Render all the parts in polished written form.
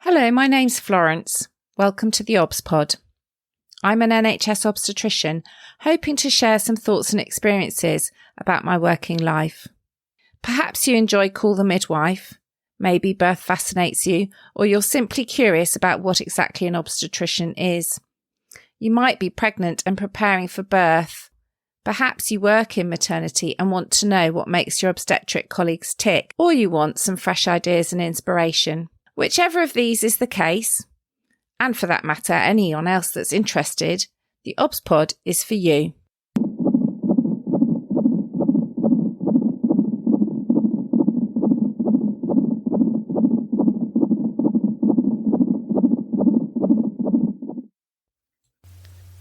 Hello, my name's Florence. Welcome to theobspod. I'm an NHS obstetrician, hoping to share some thoughts and experiences about my working life. Perhaps you enjoy Call the Midwife, maybe birth fascinates you, or you're simply curious about what exactly an obstetrician is. You might be pregnant and preparing for birth. Perhaps you work in maternity and want to know what makes your obstetric colleagues tick, or you want some fresh ideas and inspiration. Whichever of these is the case, and for that matter, anyone else that's interested, the ObsPod is for you.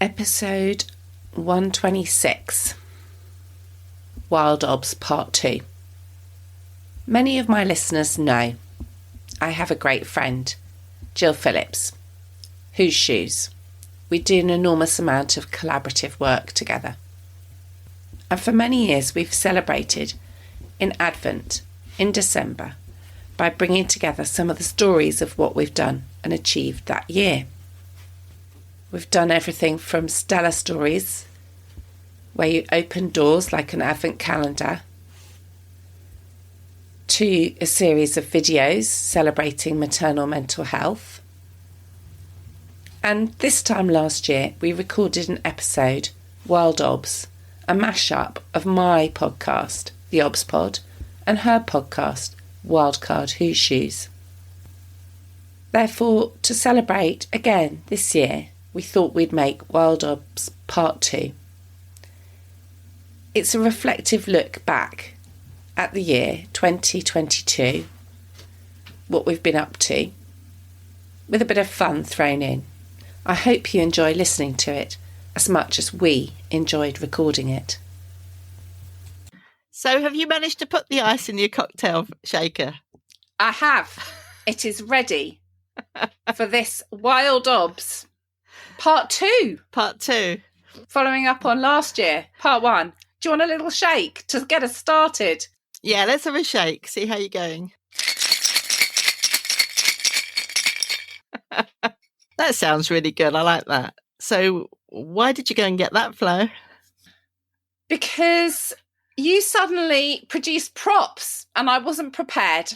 Episode 126, WildObs Part 2. Many of my listeners know I have a great friend, Gill Phillips, whose shoes. We do an enormous amount of collaborative work together. And for many years we've celebrated in Advent, in December, by bringing together some of the stories of what we've done and achieved that year. We've done everything from Stella stories, where you open doors like an Advent calendar, to a series of videos celebrating maternal mental health. And this time last year, we recorded an episode, WildObs, a mashup of my podcast, The Obs Pod, and her podcast, Wildcard, Whose Shoes. Therefore, to celebrate again this year, we thought we'd make WildObs Part 2. It's a reflective look back at the year 2022, what we've been up to, with a bit of fun thrown in. I hope you enjoy listening to it as much as we enjoyed recording it. So have you managed to put the ice in your cocktail shaker? I have. It is ready for this WildObs Part 2. Part 2. Following up on last year, Part 1. Do you want a little shake to get us started? Yeah, let's have a shake. See how you're going. That sounds really good. I like that. So why did you go and get that, Flo? Because you suddenly produced props and I wasn't prepared.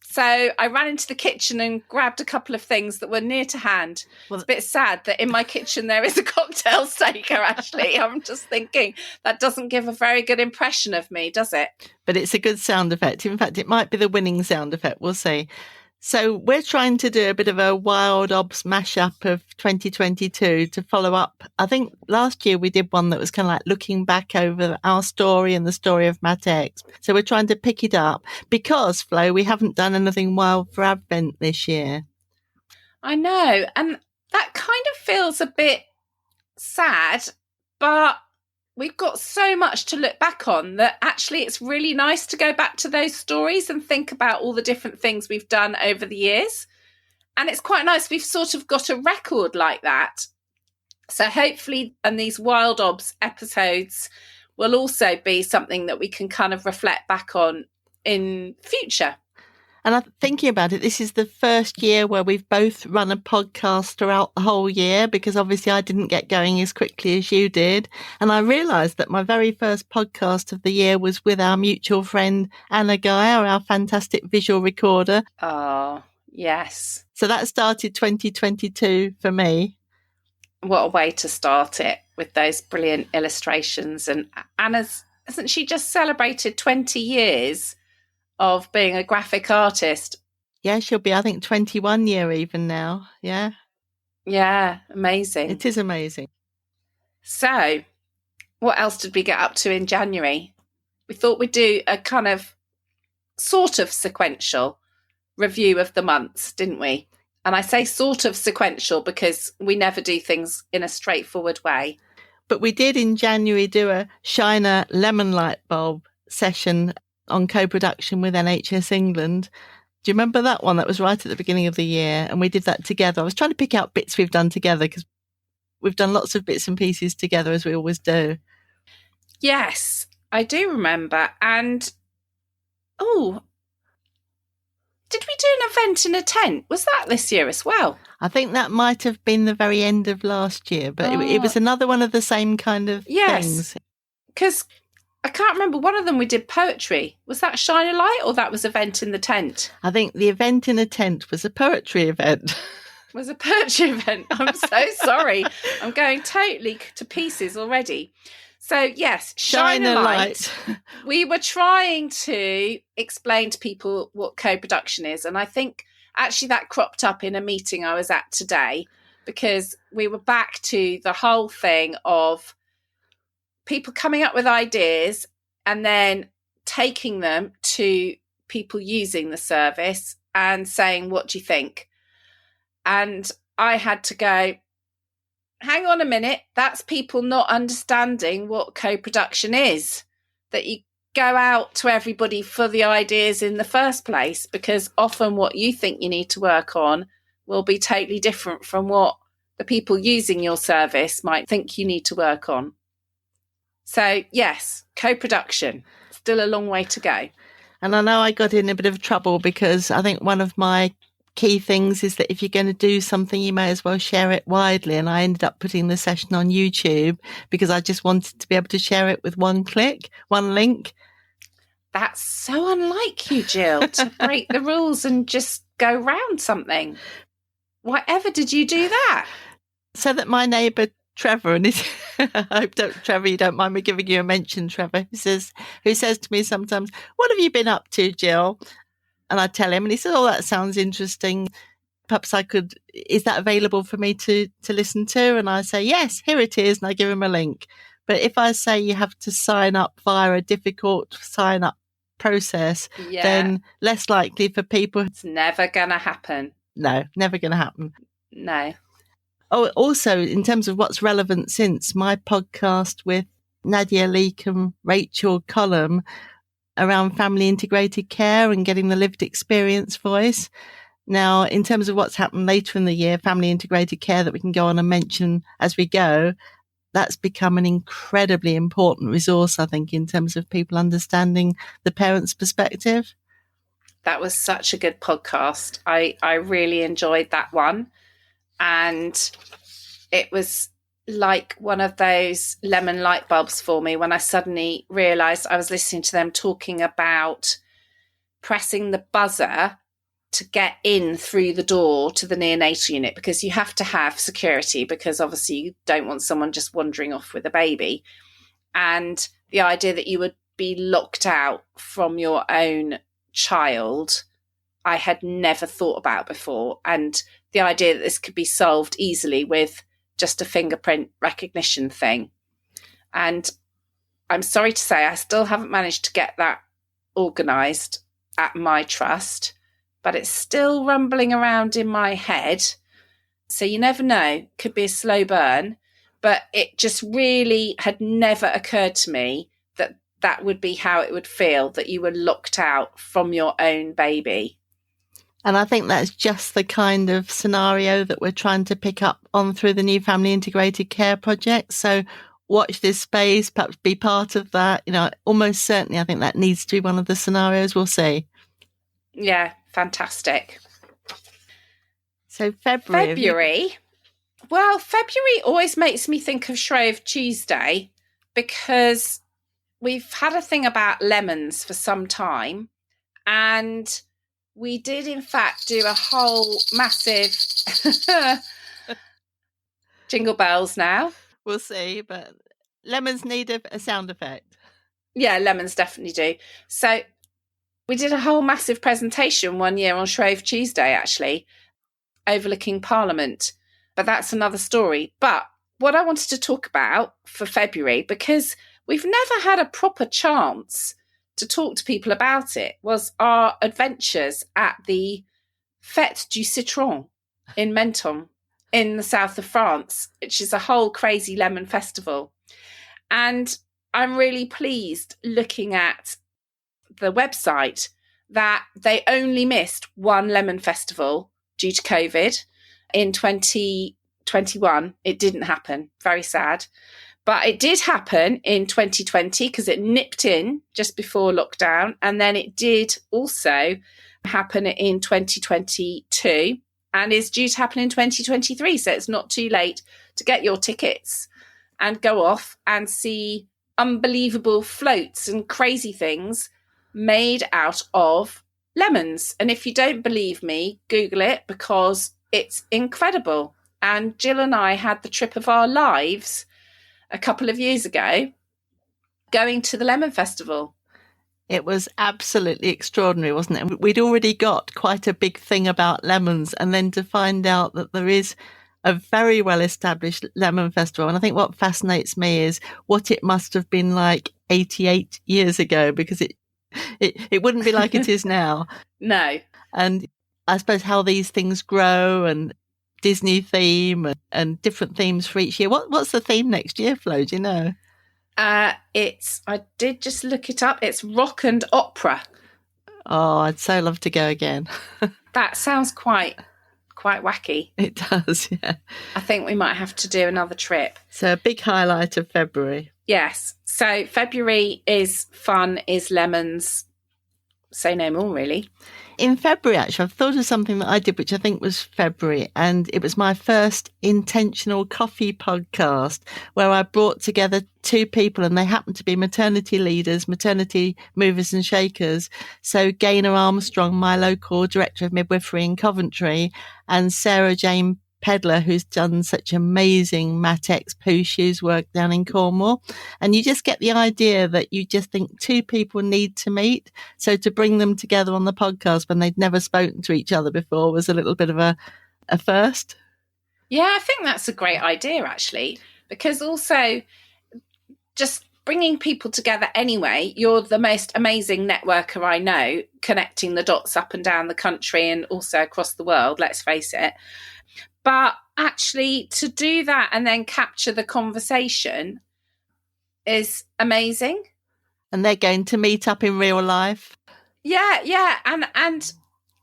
So I ran into the kitchen and grabbed a couple of things that were near to hand. Well, it's a bit sad that in my kitchen there is a cocktail shaker, actually. I'm just thinking that doesn't give a very good impression of me, does it? But it's a good sound effect. In fact, it might be the winning sound effect. We'll see. So we're trying to do a bit of a WildObs mashup of 2022 to follow up. I think last year we did one that was kind of like looking back over our story and the story of Matt X. So we're trying to pick it up because, Flo, we haven't done anything wild for Advent this year. I know. And that kind of feels a bit sad, but we've got so much to look back on that actually it's really nice to go back to those stories and think about all the different things we've done over the years. And it's quite nice. We've sort of got a record like that. So hopefully, and these WildObs episodes will also be something that we can kind of reflect back on in future. And I'm thinking about it, this is the first year where we've both run a podcast throughout the whole year, because obviously I didn't get going as quickly as you did. And I realised that my very first podcast of the year was with our mutual friend, Anna Geyer, our fantastic visual recorder. Oh, yes. So that started 2022 for me. What a way to start it with those brilliant illustrations. And Anna's, hasn't she just celebrated 20 years of being a graphic artist? Yeah, she'll be, I think, 21 year even now. Yeah. Yeah, amazing. It is amazing. So, what else did we get up to in January? We thought we'd do a kind of sort of sequential review of the months, didn't we? And I say sort of sequential because we never do things in a straightforward way. But we did in January do a Shiner lemon light bulb session on co-production with NHS England. Do you remember that one? That was right at the beginning of the year, and we did that together. I was trying to pick out bits we've done together because we've done lots of bits and pieces together, as we always do. Yes, I do remember. And did we do an event in a tent? Was that this year as well? I think that might have been the very end of last year, but it was another one of the same kind of things. Because I can't remember, one of them we did poetry. Was that Shine a Light or that was event in the tent? I think the event in a tent was a poetry event. Was a poetry event. I'm so sorry. I'm going totally to pieces already. So yes, Shine a Light. We were trying to explain to people what co-production is. And I think actually that cropped up in a meeting I was at today, because we were back to the whole thing of people coming up with ideas and then taking them to people using the service and saying, what do you think? And I had to go, hang on a minute, that's people not understanding what co-production is, that you go out to everybody for the ideas in the first place, because often what you think you need to work on will be totally different from what the people using your service might think you need to work on. So yes, co-production, still a long way to go. And I know I got in a bit of trouble because I think one of my key things is that if you're going to do something, you may as well share it widely. And I ended up putting the session on YouTube because I just wanted to be able to share it with one click, one link. That's so unlike you, Gill, to break the rules and just go round something. Whatever did you do that? So that my neighbour Trevor, and I hope Trevor, you don't mind me giving you a mention, Trevor, who says to me sometimes, what have you been up to, Gill? And I tell him, and he says, oh, that sounds interesting. Perhaps is that available for me to listen to? And I say, yes, here it is. And I give him a link. But if I say you have to sign up via a difficult sign up process, then less likely for people. It's never going to happen. No, never going to happen. No. Oh, also, in terms of what's relevant since, my podcast with Nadia Leek and Rachel Collum around family integrated care and getting the lived experience voice. Now, in terms of what's happened later in the year, family integrated care that we can go on and mention as we go, that's become an incredibly important resource, I think, in terms of people understanding the parent's perspective. That was such a good podcast. I really enjoyed that one. And it was like one of those lemon light bulbs for me when I suddenly realised I was listening to them talking about pressing the buzzer to get in through the door to the neonatal unit, because you have to have security, because obviously you don't want someone just wandering off with a baby. And the idea that you would be locked out from your own child, I had never thought about before. And the idea that this could be solved easily with just a fingerprint recognition thing. And I'm sorry to say I still haven't managed to get that organised at my trust, but it's still rumbling around in my head. So you never know, could be a slow burn, but it just really had never occurred to me that that would be how it would feel, that you were locked out from your own baby. And I think that's just the kind of scenario that we're trying to pick up on through the new family integrated care project. So watch this space, perhaps be part of that. You know, almost certainly I think that needs to be one of the scenarios. We'll see. Yeah, fantastic. So February. Well, February always makes me think of Shrove Tuesday, because we've had a thing about lemons for some time, and we did, in fact, do a whole massive jingle bells now. We'll see, but lemons need a sound effect. Yeah, lemons definitely do. So we did a whole massive presentation one year on Shrove Tuesday, actually, overlooking Parliament. But that's another story. But what I wanted to talk about for February, because we've never had a proper chance to talk to people about it, was our adventures at the Fête du Citron in Menton in the south of France, which is a whole crazy lemon festival. And I'm really pleased, looking at the website, that they only missed one lemon festival due to COVID in 2021. It didn't happen. Very sad. But it did happen in 2020 because it nipped in just before lockdown. And then it did also happen in 2022 and is due to happen in 2023. So it's not too late to get your tickets and go off and see unbelievable floats and crazy things made out of lemons. And if you don't believe me, Google it, because it's incredible. And Gill and I had the trip of our lives a couple of years ago going to the Lemon Festival. It was absolutely extraordinary, wasn't it? We'd already got quite a big thing about lemons, and then to find out that there is a very well-established lemon festival. And I think what fascinates me is what it must have been like 88 years ago, because it wouldn't be like it is now. No. And I suppose how these things grow, and Disney theme and different themes for each year. What's the theme next year, Flo? Do you know? I did just look it up. It's rock and opera. Oh, I'd so love to go again. That sounds quite wacky. It does, yeah. I think we might have to do another trip. So a big highlight of February. Yes. So February is fun, is lemons. Say no more, really. In February, actually, I've thought of something that I did, which I think was February, and it was my first intentional coffee podcast, where I brought together two people, and they happened to be maternity leaders, maternity movers and shakers. So Gaynor Armstrong, my local director of midwifery in Coventry, and Sarah Jane Pedler, who's done such amazing Matex poo shoes work down in Cornwall. And you just get the idea that you just think two people need to meet. So to bring them together on the podcast when they'd never spoken to each other before was a little bit of a first. Yeah, I think that's a great idea, actually, because also just bringing people together anyway. You're the most amazing networker I know, connecting the dots up and down the country and also across the world, let's face it. But actually to do that and then capture the conversation is amazing. And they're going to meet up in real life. Yeah. And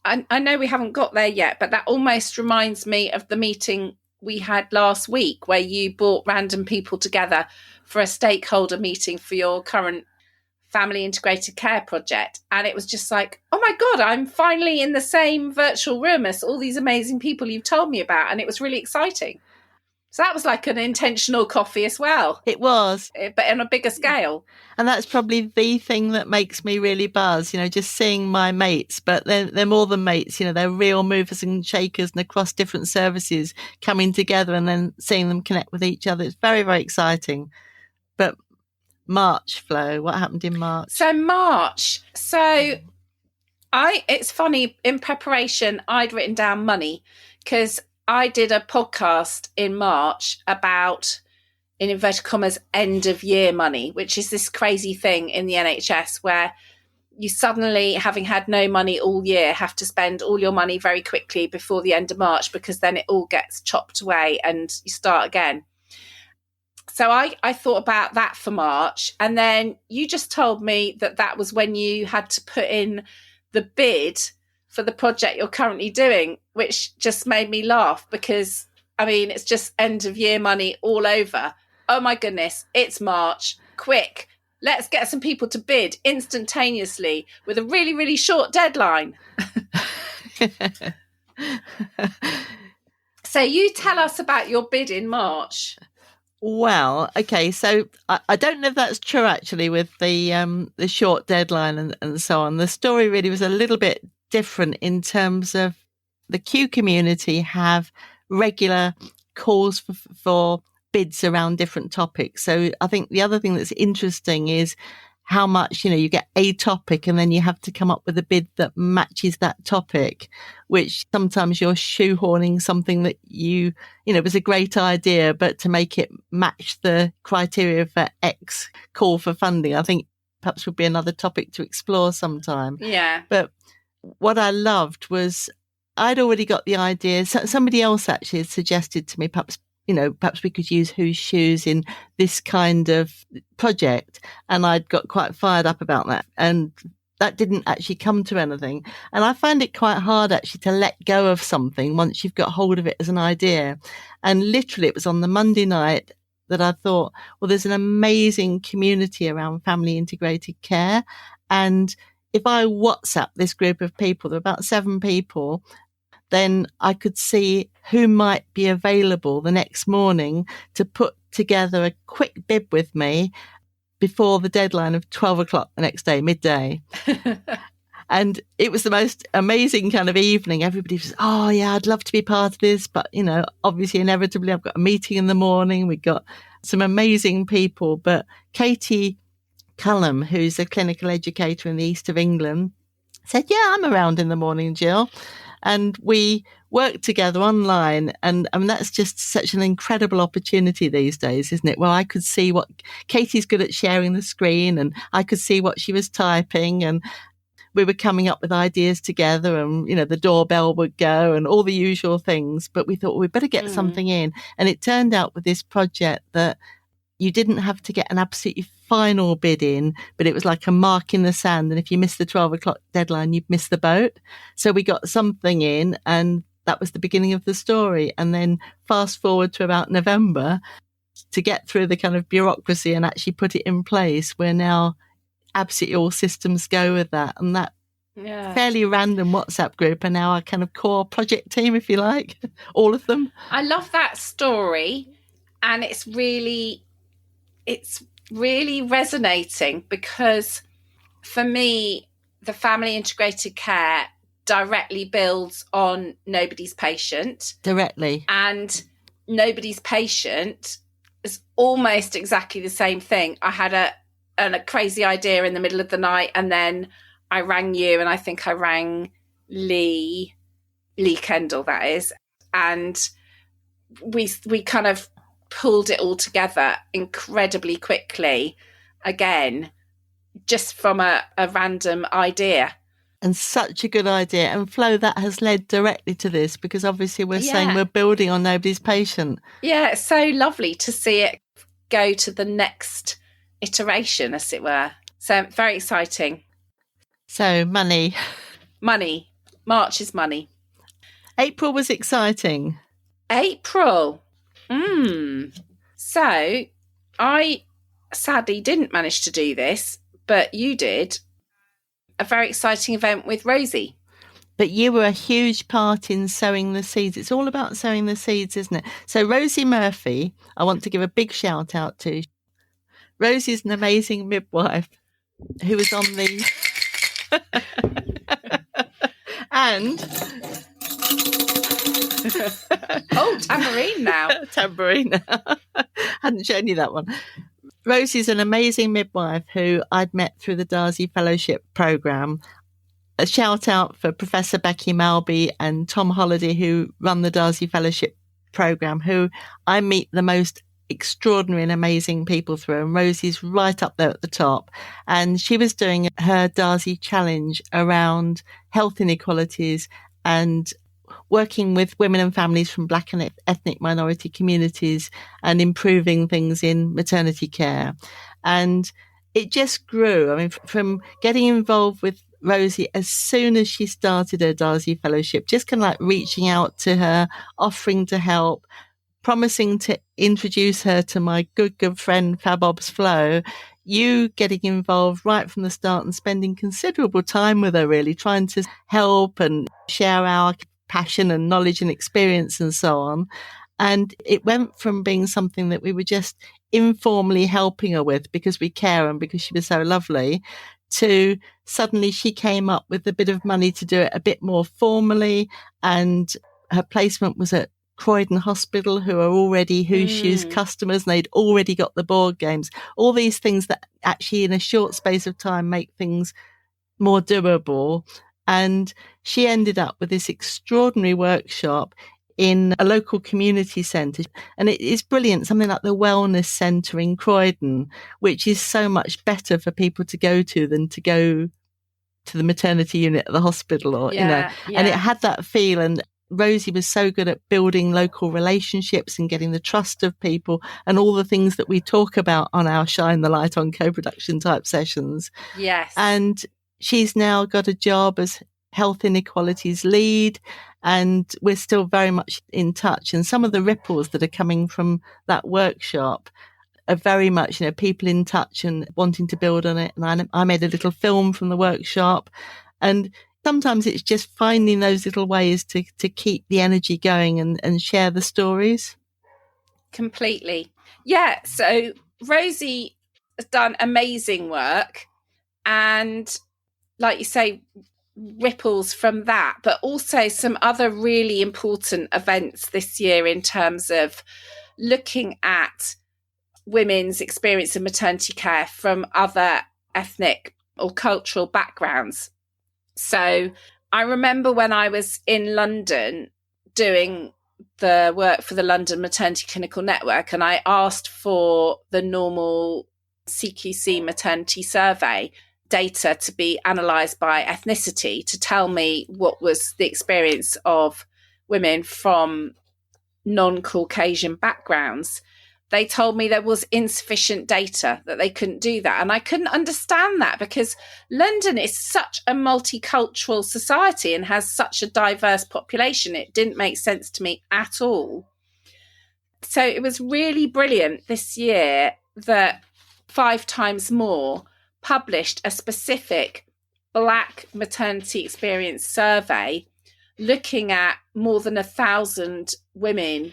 I know we haven't got there yet, but that almost reminds me of the meeting we had last week where you brought random people together for a stakeholder meeting for your current family integrated care project. And it was just like, oh my God, I'm finally in the same virtual room as all these amazing people you've told me about. And it was really exciting. So that was like an intentional coffee as well. It was. But on a bigger scale. And that's probably the thing that makes me really buzz, just seeing my mates. But they're more than mates, they're real movers and shakers and across different services coming together and then seeing them connect with each other. It's very, very exciting. But March, Flo, what happened in March? It's funny, in preparation, I'd written down money because I did a podcast in March about, in inverted commas, end of year money, which is this crazy thing in the NHS where you suddenly, having had no money all year, have to spend all your money very quickly before the end of March because then it all gets chopped away and you start again. So I thought about that for March. And then you just told me that was when you had to put in the bid for the project you're currently doing, which just made me laugh because, it's just end of year money all over. Oh, my goodness, it's March. Quick, let's get some people to bid instantaneously with a really, really short deadline. So you tell us about your bid in March. Well, okay, so I don't know if that's true actually with the short deadline and so on. The story really was a little bit different in terms of the Q community have regular calls for bids around different topics. So I think the other thing that's interesting is how much, you get a topic and then you have to come up with a bid that matches that topic, which sometimes you're shoehorning something that was a great idea, but to make it match the criteria for X call for funding, I think perhaps would be another topic to explore sometime. Yeah. But what I loved was I'd already got the idea. So somebody else actually had suggested to me, perhaps we could use Whose Shoes in this kind of project. And I'd got quite fired up about that. And that didn't actually come to anything. And I find it quite hard actually to let go of something once you've got hold of it as an idea. And literally it was on the Monday night that I thought, well, there's an amazing community around family integrated care. And if I WhatsApp this group of people, there are about 7 people, then I could see who might be available the next morning to put together a quick bib with me before the deadline of 12 o'clock the next day, midday. And it was the most amazing kind of evening. Everybody was, oh yeah, I'd love to be part of this. But, you know, obviously, inevitably, I've got a meeting in the morning. We've got some amazing people. But Katie Cullum, who's a clinical educator in the east of England, said, yeah, I'm around in the morning, Jill. And we worked together online. And that's just such an incredible opportunity these days, isn't it? Well, I could see what Katie's good at sharing the screen, and I could see what she was typing, and we were coming up with ideas together, and, you know, the doorbell would go and all the usual things. But we thought, well, we better get something in. And it turned out with this project that you didn't have to get an absolutely final bid in, but it was like a mark in the sand. And if you missed the 12 o'clock deadline, you'd miss the boat. So we got something in, and that was the beginning of the story. And then fast forward to about November, to get through the kind of bureaucracy and actually put it in place, we're now absolutely all systems go with that. And that fairly random WhatsApp group are now our kind of core project team, if you like, all of them. I love that story. And it's really resonating, because for me, the family integrated care directly builds on Nobody's Patient. Directly. And Nobody's Patient is almost exactly the same thing. I had a crazy idea in the middle of the night, and then I rang you, and I think I rang Lee Kendall, that is. And we kind of pulled it all together incredibly quickly, again, just from a random idea. And such a good idea. And Flo, that has led directly to this, because obviously we're saying we're building on Nobody's Patient. Yeah, it's so lovely to see it go to the next iteration, as it were. So very exciting. So money. March is money. April was exciting. April. So I sadly didn't manage to do this, but you did. A very exciting event with Rosie. But you were a huge part in sowing the seeds. It's all about sowing the seeds, isn't it? So Rosie Murphy, I want to give a big shout out to. Rosie's an amazing midwife who was on the... and... Oh, tambourine now. Tambourine now. Hadn't shown you that one. Rosie's an amazing midwife who I'd met through the Darcy Fellowship programme. A shout out for Professor Becky Malby and Tom Holliday, who run the Darcy Fellowship programme, who I meet the most extraordinary and amazing people through. And Rosie's right up there at the top. And she was doing her Darcy challenge around health inequalities and working with women and families from Black and ethnic minority communities and improving things in maternity care. And it just grew. I mean, from getting involved with Rosie as soon as she started her Darcy Fellowship, just kind of like reaching out to her, offering to help, promising to introduce her to my good friend WildObs Flo, you getting involved right from the start and spending considerable time with her, really trying to help and share our passion and knowledge and experience and so on. And it went from being something that we were just informally helping her with because we care and because she was so lovely, to suddenly she came up with a bit of money to do it a bit more formally. And her placement was at Croydon Hospital, who are already Who's Shoes customers, and they'd already got the board games. All these things that actually in a short space of time make things more doable. And she ended up with this extraordinary workshop in a local community centre. And it is brilliant, something like the Wellness Centre in Croydon, which is so much better for people to go to than to go to the maternity unit at the hospital or, and it had that feel. And Rosie was so good at building local relationships and getting the trust of people and all the things that we talk about on our Shine the Light on co-production type sessions. Yes. And she's now got a job as health inequalities lead, and we're still very much in touch. And some of the ripples that are coming from that workshop are very much, people in touch and wanting to build on it. And I made a little film from the workshop, and sometimes it's just finding those little ways to keep the energy going and share the stories. Completely. Yeah. So Rosie has done amazing work, and like you say, ripples from that, but also some other really important events this year in terms of looking at women's experience of maternity care from other ethnic or cultural backgrounds. So I remember when I was in London doing the work for the London Maternity Clinical Network, and I asked for the normal CQC maternity survey data to be analysed by ethnicity to tell me what was the experience of women from non-Caucasian backgrounds. They told me there was insufficient data, that they couldn't do that. And I couldn't understand that because London is such a multicultural society and has such a diverse population. It didn't make sense to me at all. So it was really brilliant this year that 5 Times More published a specific Black maternity experience survey looking at more than 1,000 women,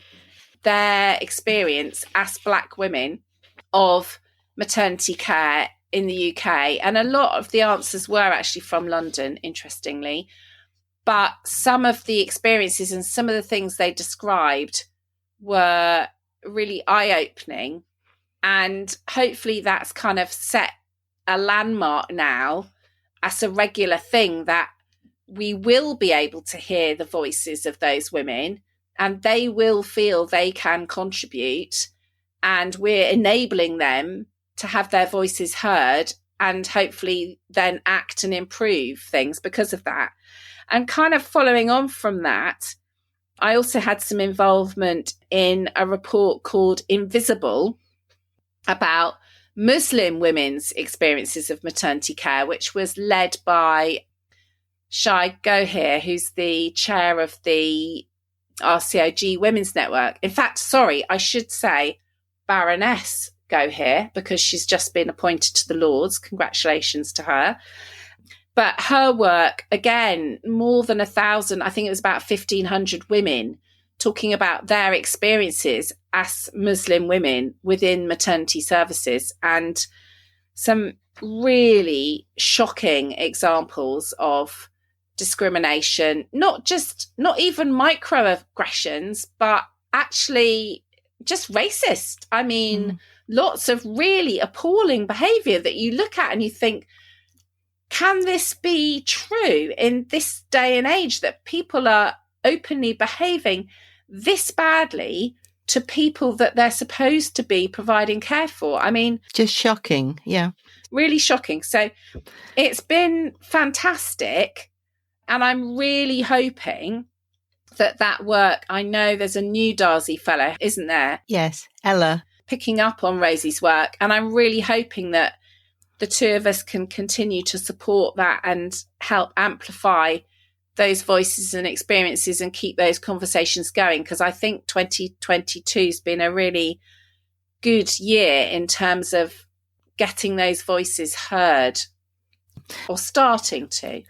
their experience as Black women of maternity care in the UK. And a lot of the answers were actually from London, interestingly. But some of the experiences and some of the things they described were really eye-opening. And hopefully that's kind of set a landmark now as a regular thing, that we will be able to hear the voices of those women and they will feel they can contribute, and we're enabling them to have their voices heard and hopefully then act and improve things because of that. And kind of following on from that, I also had some involvement in a report called Invisible about Muslim women's experiences of maternity care, which was led by Shai Gohir, who's the chair of the RCOG Women's Network. In fact, sorry, I should say Baroness Gohir, because she's just been appointed to the Lords. Congratulations to her. But her work, again, more than 1,000, I think it was about 1,500 women talking about their experiences as Muslim women within maternity services, and some really shocking examples of discrimination, not even microaggressions, but actually just racist. I mean, lots of really appalling behaviour that you look at and you think, can this be true in this day and age, that people are openly behaving this badly to people that they're supposed to be providing care for? I mean, just shocking. Yeah. Really shocking. So it's been fantastic. And I'm really hoping that work, I know there's a new Darcy fellow, isn't there? Yes, Ella. Picking up on Rosie's work. And I'm really hoping that the two of us can continue to support that and help amplify those voices and experiences and keep those conversations going. Because I think 2022 has been a really good year in terms of getting those voices heard, or starting to.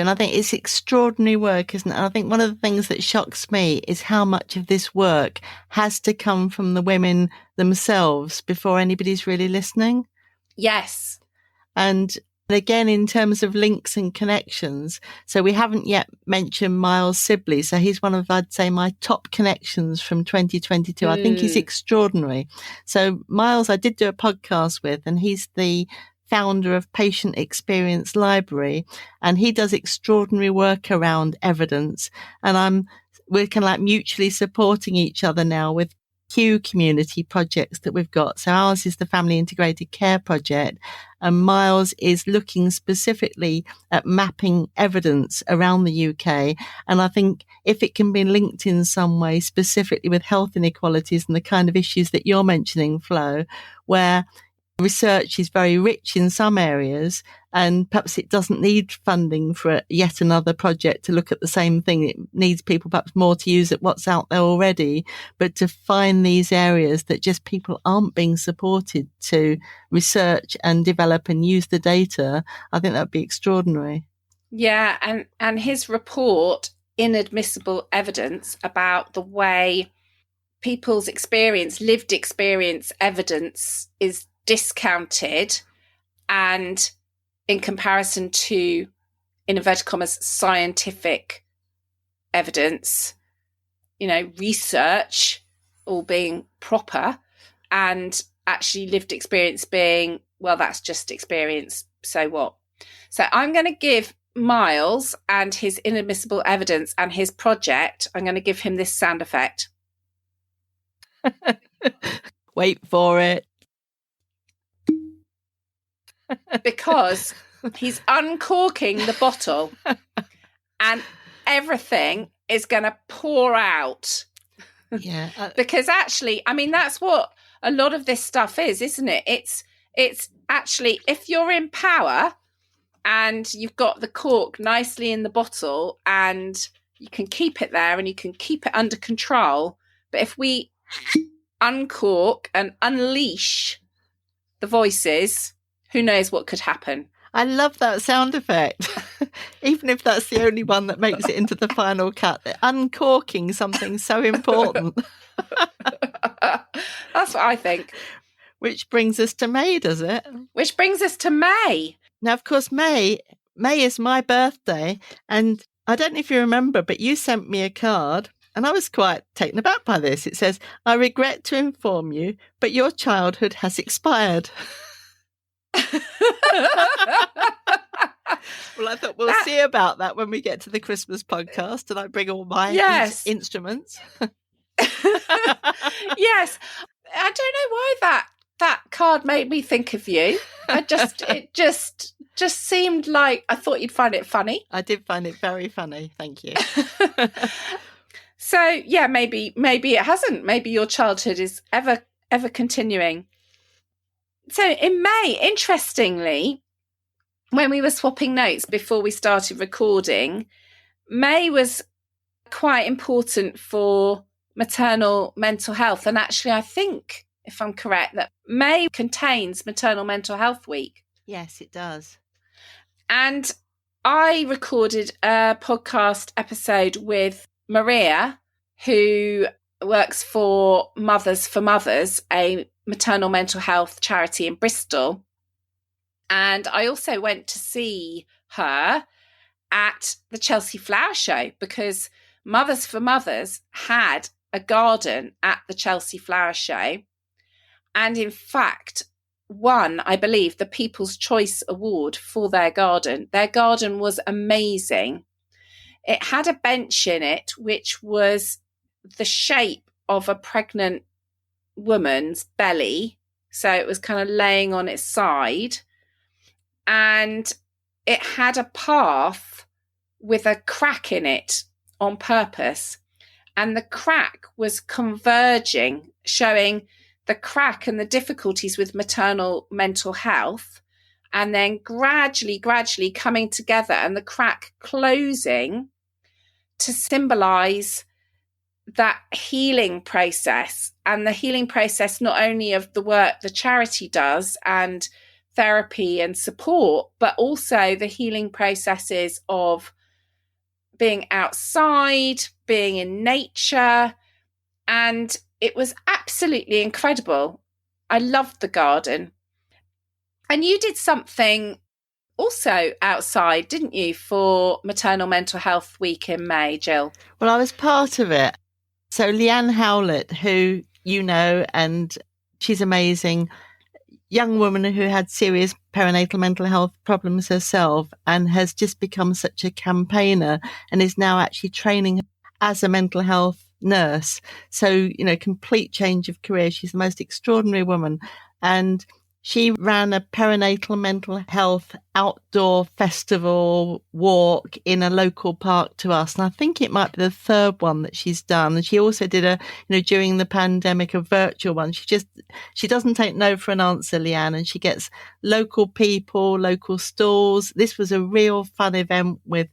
And I think it's extraordinary work, isn't it? And I think one of the things that shocks me is how much of this work has to come from the women themselves before anybody's really listening. Yes. And again, in terms of links and connections, so we haven't yet mentioned Miles Sibley. So he's one of, I'd say, my top connections from 2022. I think he's extraordinary. So Miles, I did do a podcast with, and he's the founder of Patient Experience Library, and he does extraordinary work around evidence. And we're kind of like mutually supporting each other now with Q community projects that we've got. So ours is the Family Integrated Care Project, and Miles is looking specifically at mapping evidence around the UK. And I think if it can be linked in some way specifically with health inequalities and the kind of issues that you're mentioning, Flo, where research is very rich in some areas, and perhaps it doesn't need funding for yet another project to look at the same thing. It needs people perhaps more to use at what's out there already, but to find these areas that just people aren't being supported to research and develop and use the data, I think that would be extraordinary. Yeah, and his report, Inadmissible Evidence, about the way people's experience, lived experience evidence is discounted, and in comparison to, in inverted commas, scientific evidence, research all being proper, and actually lived experience being, well, that's just experience, so what? So I'm going to give Miles and his inadmissible evidence and his project, I'm going to give him this sound effect. Wait for it. Because he's uncorking the bottle and everything is going to pour out. Yeah. Because actually, I mean, that's what a lot of this stuff is, isn't it? It's actually, if you're in power and you've got the cork nicely in the bottle and you can keep it there and you can keep it under control. But if we uncork and unleash the voices, who knows what could happen. I love that sound effect. Even if that's the only one that makes it into the final cut. Uncorking something so important. That's what I think. Which brings us to May, does it? Which brings us to May. Now, of course, May is my birthday. And I don't know if you remember, but you sent me a card. And I was quite taken aback by this. It says, "I regret to inform you, but your childhood has expired." Well, I thought we'll see about that when we get to the Christmas podcast and I bring all my instruments. Yes. I don't know why that card made me think of you. It just seemed like I thought you'd find it funny. I did find it very funny. Thank you. So, yeah, maybe it hasn't. Maybe your childhood is ever continuing. So in May, interestingly, when we were swapping notes before we started recording, May was quite important for maternal mental health. And actually, I think, if I'm correct, that May contains Maternal Mental Health Week. Yes, it does. And I recorded a podcast episode with Maria, who works for Mothers, a maternal mental health charity in Bristol. And I also went to see her at the Chelsea Flower Show because Mothers for Mothers had a garden at the Chelsea Flower Show. And in fact, won, I believe, the People's Choice Award for their garden. Their garden was amazing. It had a bench in it, which was the shape of a pregnant woman's belly. So it was kind of laying on its side. And it had a path with a crack in it on purpose. And the crack was converging, showing the crack and the difficulties with maternal mental health, and then gradually coming together and the crack closing to symbolize that healing process, and the healing process not only of the work the charity does and therapy and support, but also the healing processes of being outside, being in nature. And it was absolutely incredible. I loved the garden. And you did something also outside, didn't you, for Maternal Mental Health Week in May, Gill? Well, I was part of it. So Leanne Howlett, who you know, and she's amazing, young woman who had serious perinatal mental health problems herself and has just become such a campaigner and is now actually training as a mental health nurse. So, complete change of career. She's the most extraordinary woman. And She ran a perinatal mental health outdoor festival walk in a local park to us. And I think it might be the third one that she's done. And she also did during the pandemic, a virtual one. She doesn't take no for an answer, Leanne, and she gets local people, local stalls. This was a real fun event with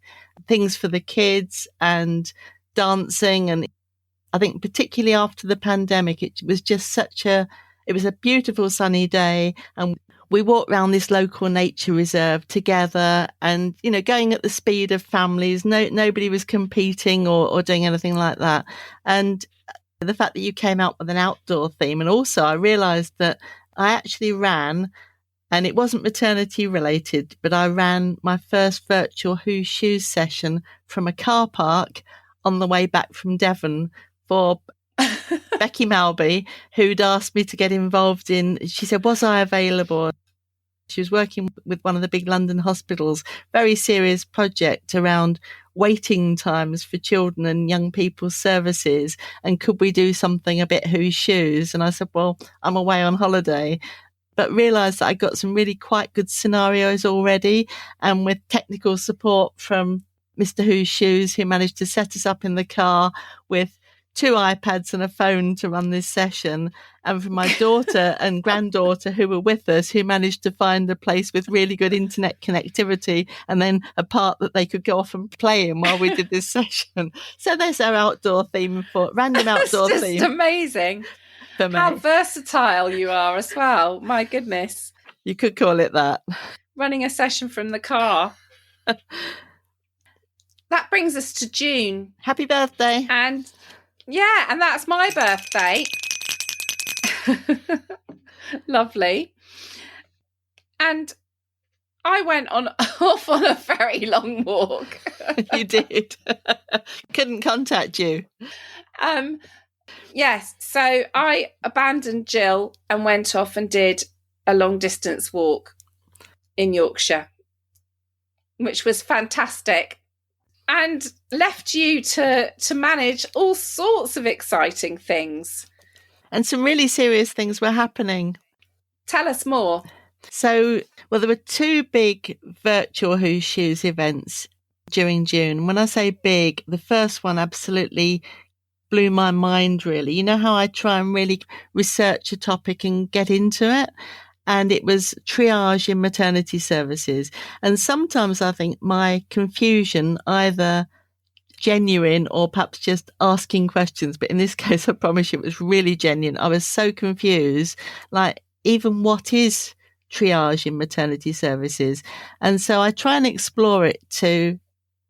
things for the kids and dancing. And I think particularly after the pandemic, it was just it was a beautiful sunny day, and we walked around this local nature reserve together and, going at the speed of families. Nobody was competing or doing anything like that. And the fact that you came out with an outdoor theme, and also I realised that I actually ran, and it wasn't maternity related, but I ran my first virtual Who Shoes session from a car park on the way back from Devon for Becky Malby, who'd asked me to get involved she said, was I available? She was working with one of the big London hospitals, very serious project around waiting times for children and young people's services. And could we do something a bit Who Shoes? And I said, well, I'm away on holiday, but realised that I got some really quite good scenarios already. And with technical support from Mr. Who Shoes, who managed to set us up in the car with 2 iPads and a phone to run this session, and from my daughter and granddaughter who were with us, who managed to find a place with really good internet connectivity and then a park that they could go off and play in while we did this session. So there's our outdoor theme random outdoor That's theme. just amazing. For me. How versatile you are as well. My goodness. You could call it that. Running a session from the car. That brings us to June. Happy birthday. And that's my birthday. Lovely. And I went off on a very long walk. You did. Couldn't contact you. Yes. So I abandoned Gill and went off and did a long distance walk in Yorkshire, which was fantastic. And left you to manage all sorts of exciting things. And some really serious things were happening. Tell us more. So, there were 2 big virtual Who Shoes events during June. When I say big, the first one absolutely blew my mind, really. You know how I try and really research a topic and get into it? And it was triage in maternity services. And sometimes I think my confusion, either genuine or perhaps just asking questions, but in this case, I promise you it was really genuine. I was so confused, like even what is triage in maternity services? And so I try and explore it to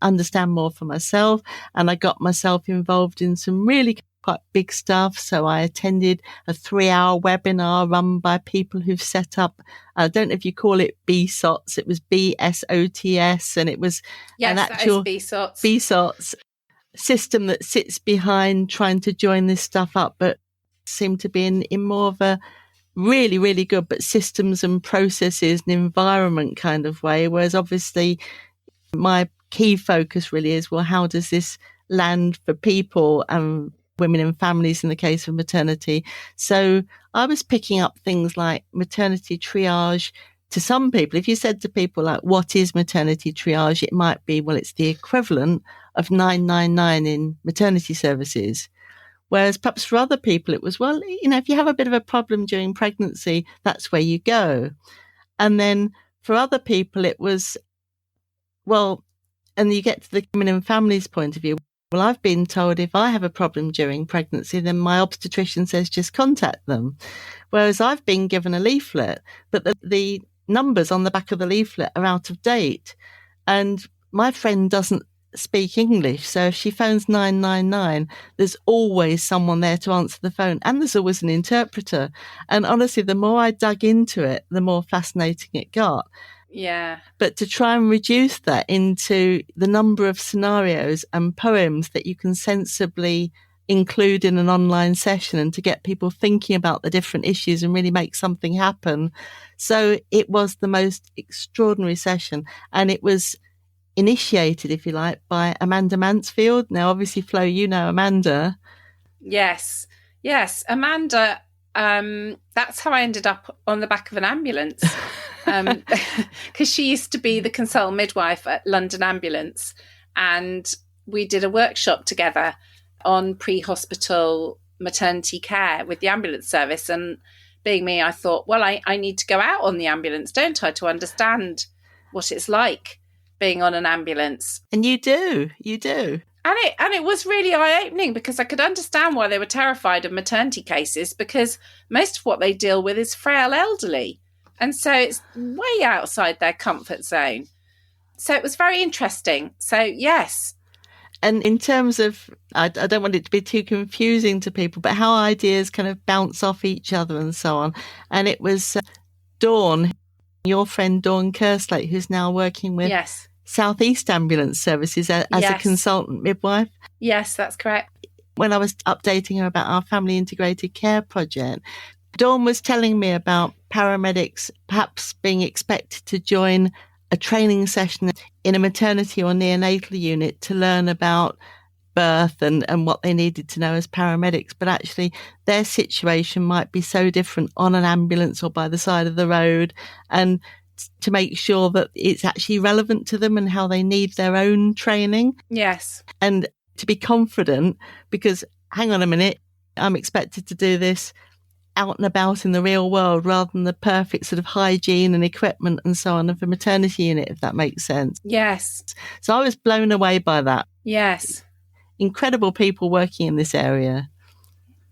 understand more for myself. And I got myself involved in some really quite big stuff. So I attended a 3-hour webinar run by people who've set up, I don't know if you call it BSOTs, it was BSOTS, and it was an actual BSOTs system that sits behind trying to join this stuff up, but seemed to be in more of a really, really good, but systems and processes and environment kind of way. Whereas obviously my key focus really is, well, how does this land for people and women and families in the case of maternity? So I was picking up things like maternity triage. To some people, if you said to people like, what is maternity triage? It might be, well, it's the equivalent of 999 in maternity services. Whereas perhaps for other people, it was, well, if you have a bit of a problem during pregnancy, that's where you go. And then for other people, it was, well, and you get to the women and families point of view. Well, I've been told if I have a problem during pregnancy, then my obstetrician says just contact them. Whereas I've been given a leaflet, but the numbers on the back of the leaflet are out of date. And my friend doesn't speak English. So if she phones 999, there's always someone there to answer the phone. And there's always an interpreter. And honestly, the more I dug into it, the more fascinating it got. Yeah. But to try and reduce that into the number of scenarios and poems that you can sensibly include in an online session and to get people thinking about the different issues and really make something happen. So it was the most extraordinary session. And it was initiated, if you like, by Amanda Mansfield. Now, obviously, Flo, you know Amanda. Yes. Amanda, that's how I ended up on the back of an ambulance. Because she used to be the consultant midwife at London Ambulance, and we did a workshop together on pre-hospital maternity care with the ambulance service. And being me, I thought, well, I need to go out on the ambulance, don't I, to understand what it's like being on an ambulance. And you do. And it was really eye-opening, because I could understand why they were terrified of maternity cases, because most of what they deal with is frail elderly. And so it's way outside their comfort zone. So it was very interesting. So, yes. And in terms of, I don't want it to be too confusing to people, but how ideas kind of bounce off each other and so on. And it was Dawn, your friend Dawn Kerslake, who's now working with South East Ambulance Services as a consultant midwife. Yes, that's correct. When I was updating her about our family integrated care project, Dawn was telling me about paramedics perhaps being expected to join a training session in a maternity or neonatal unit to learn about birth and what they needed to know as paramedics. But actually, their situation might be so different on an ambulance or by the side of the road, and to make sure that it's actually relevant to them and how they need their own training. Yes. And to be confident, because hang on a minute, I'm expected to do this out and about in the real world rather than the perfect sort of hygiene and equipment and so on of a maternity unit, if that makes sense. Yes. So I was blown away by that. Yes. Incredible people working in this area.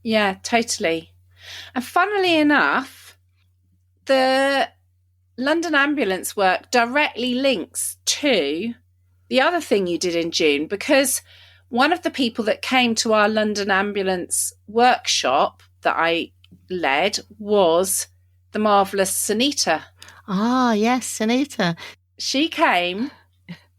Yeah, totally. And funnily enough, the London Ambulance work directly links to the other thing you did in June, because one of the people that came to our London Ambulance workshop that I led was the marvellous Sunita. Ah, yes, Sunita. She came,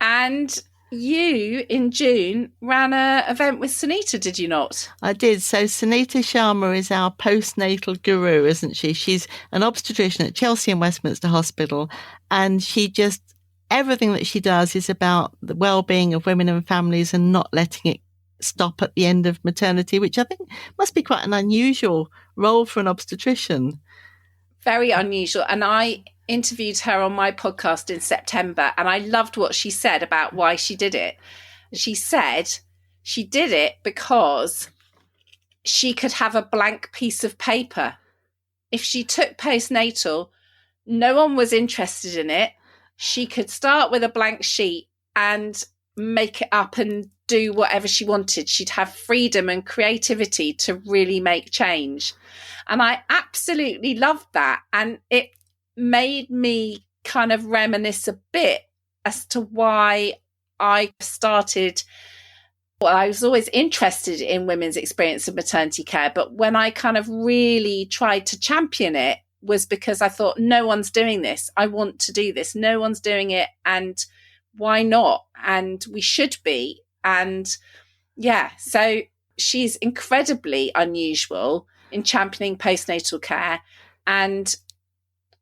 and you in June ran an event with Sunita, did you not? I did. So Sunita Sharma is our postnatal guru, isn't she? She's an obstetrician at Chelsea and Westminster Hospital, and everything that she does is about the well-being of women and families and not letting it stop at the end of maternity, which I think must be quite an unusual role for an obstetrician. Very unusual. And I interviewed her on my podcast in September, and I loved what she said about why she did it. She said she did it because she could have a blank piece of paper. If she took postnatal, no one was interested in it. She could start with a blank sheet and make it up and do whatever she wanted. She'd have freedom and creativity to really make change. And I absolutely loved that. And it made me kind of reminisce a bit as to why I started. Well, I was always interested in women's experience of maternity care, but when I kind of really tried to champion it was because I thought, no one's doing this. I want to do this. No one's doing it. And why not? And we should be. And yeah, so she's incredibly unusual in championing postnatal care and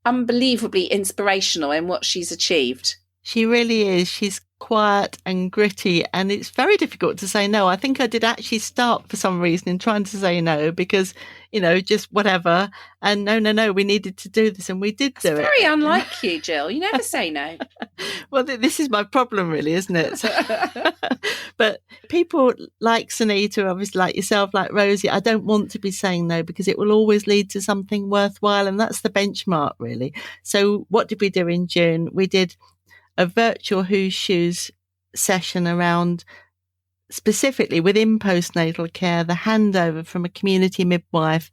unbelievably inspirational in what she's achieved. She really is. She's quiet and gritty, and it's very difficult to say no. I think I did actually start for some reason in trying to say no because, just whatever. And no, we needed to do this, and we did do it. Very unlike you, Jill. You never say no. Well, this is my problem, really, isn't it? But people like Sunita, obviously like yourself, like Rosie, I don't want to be saying no because it will always lead to something worthwhile, and that's the benchmark, really. So what did we do in June? We did a virtual Who's Shoes session around specifically within postnatal care, the handover from a community midwife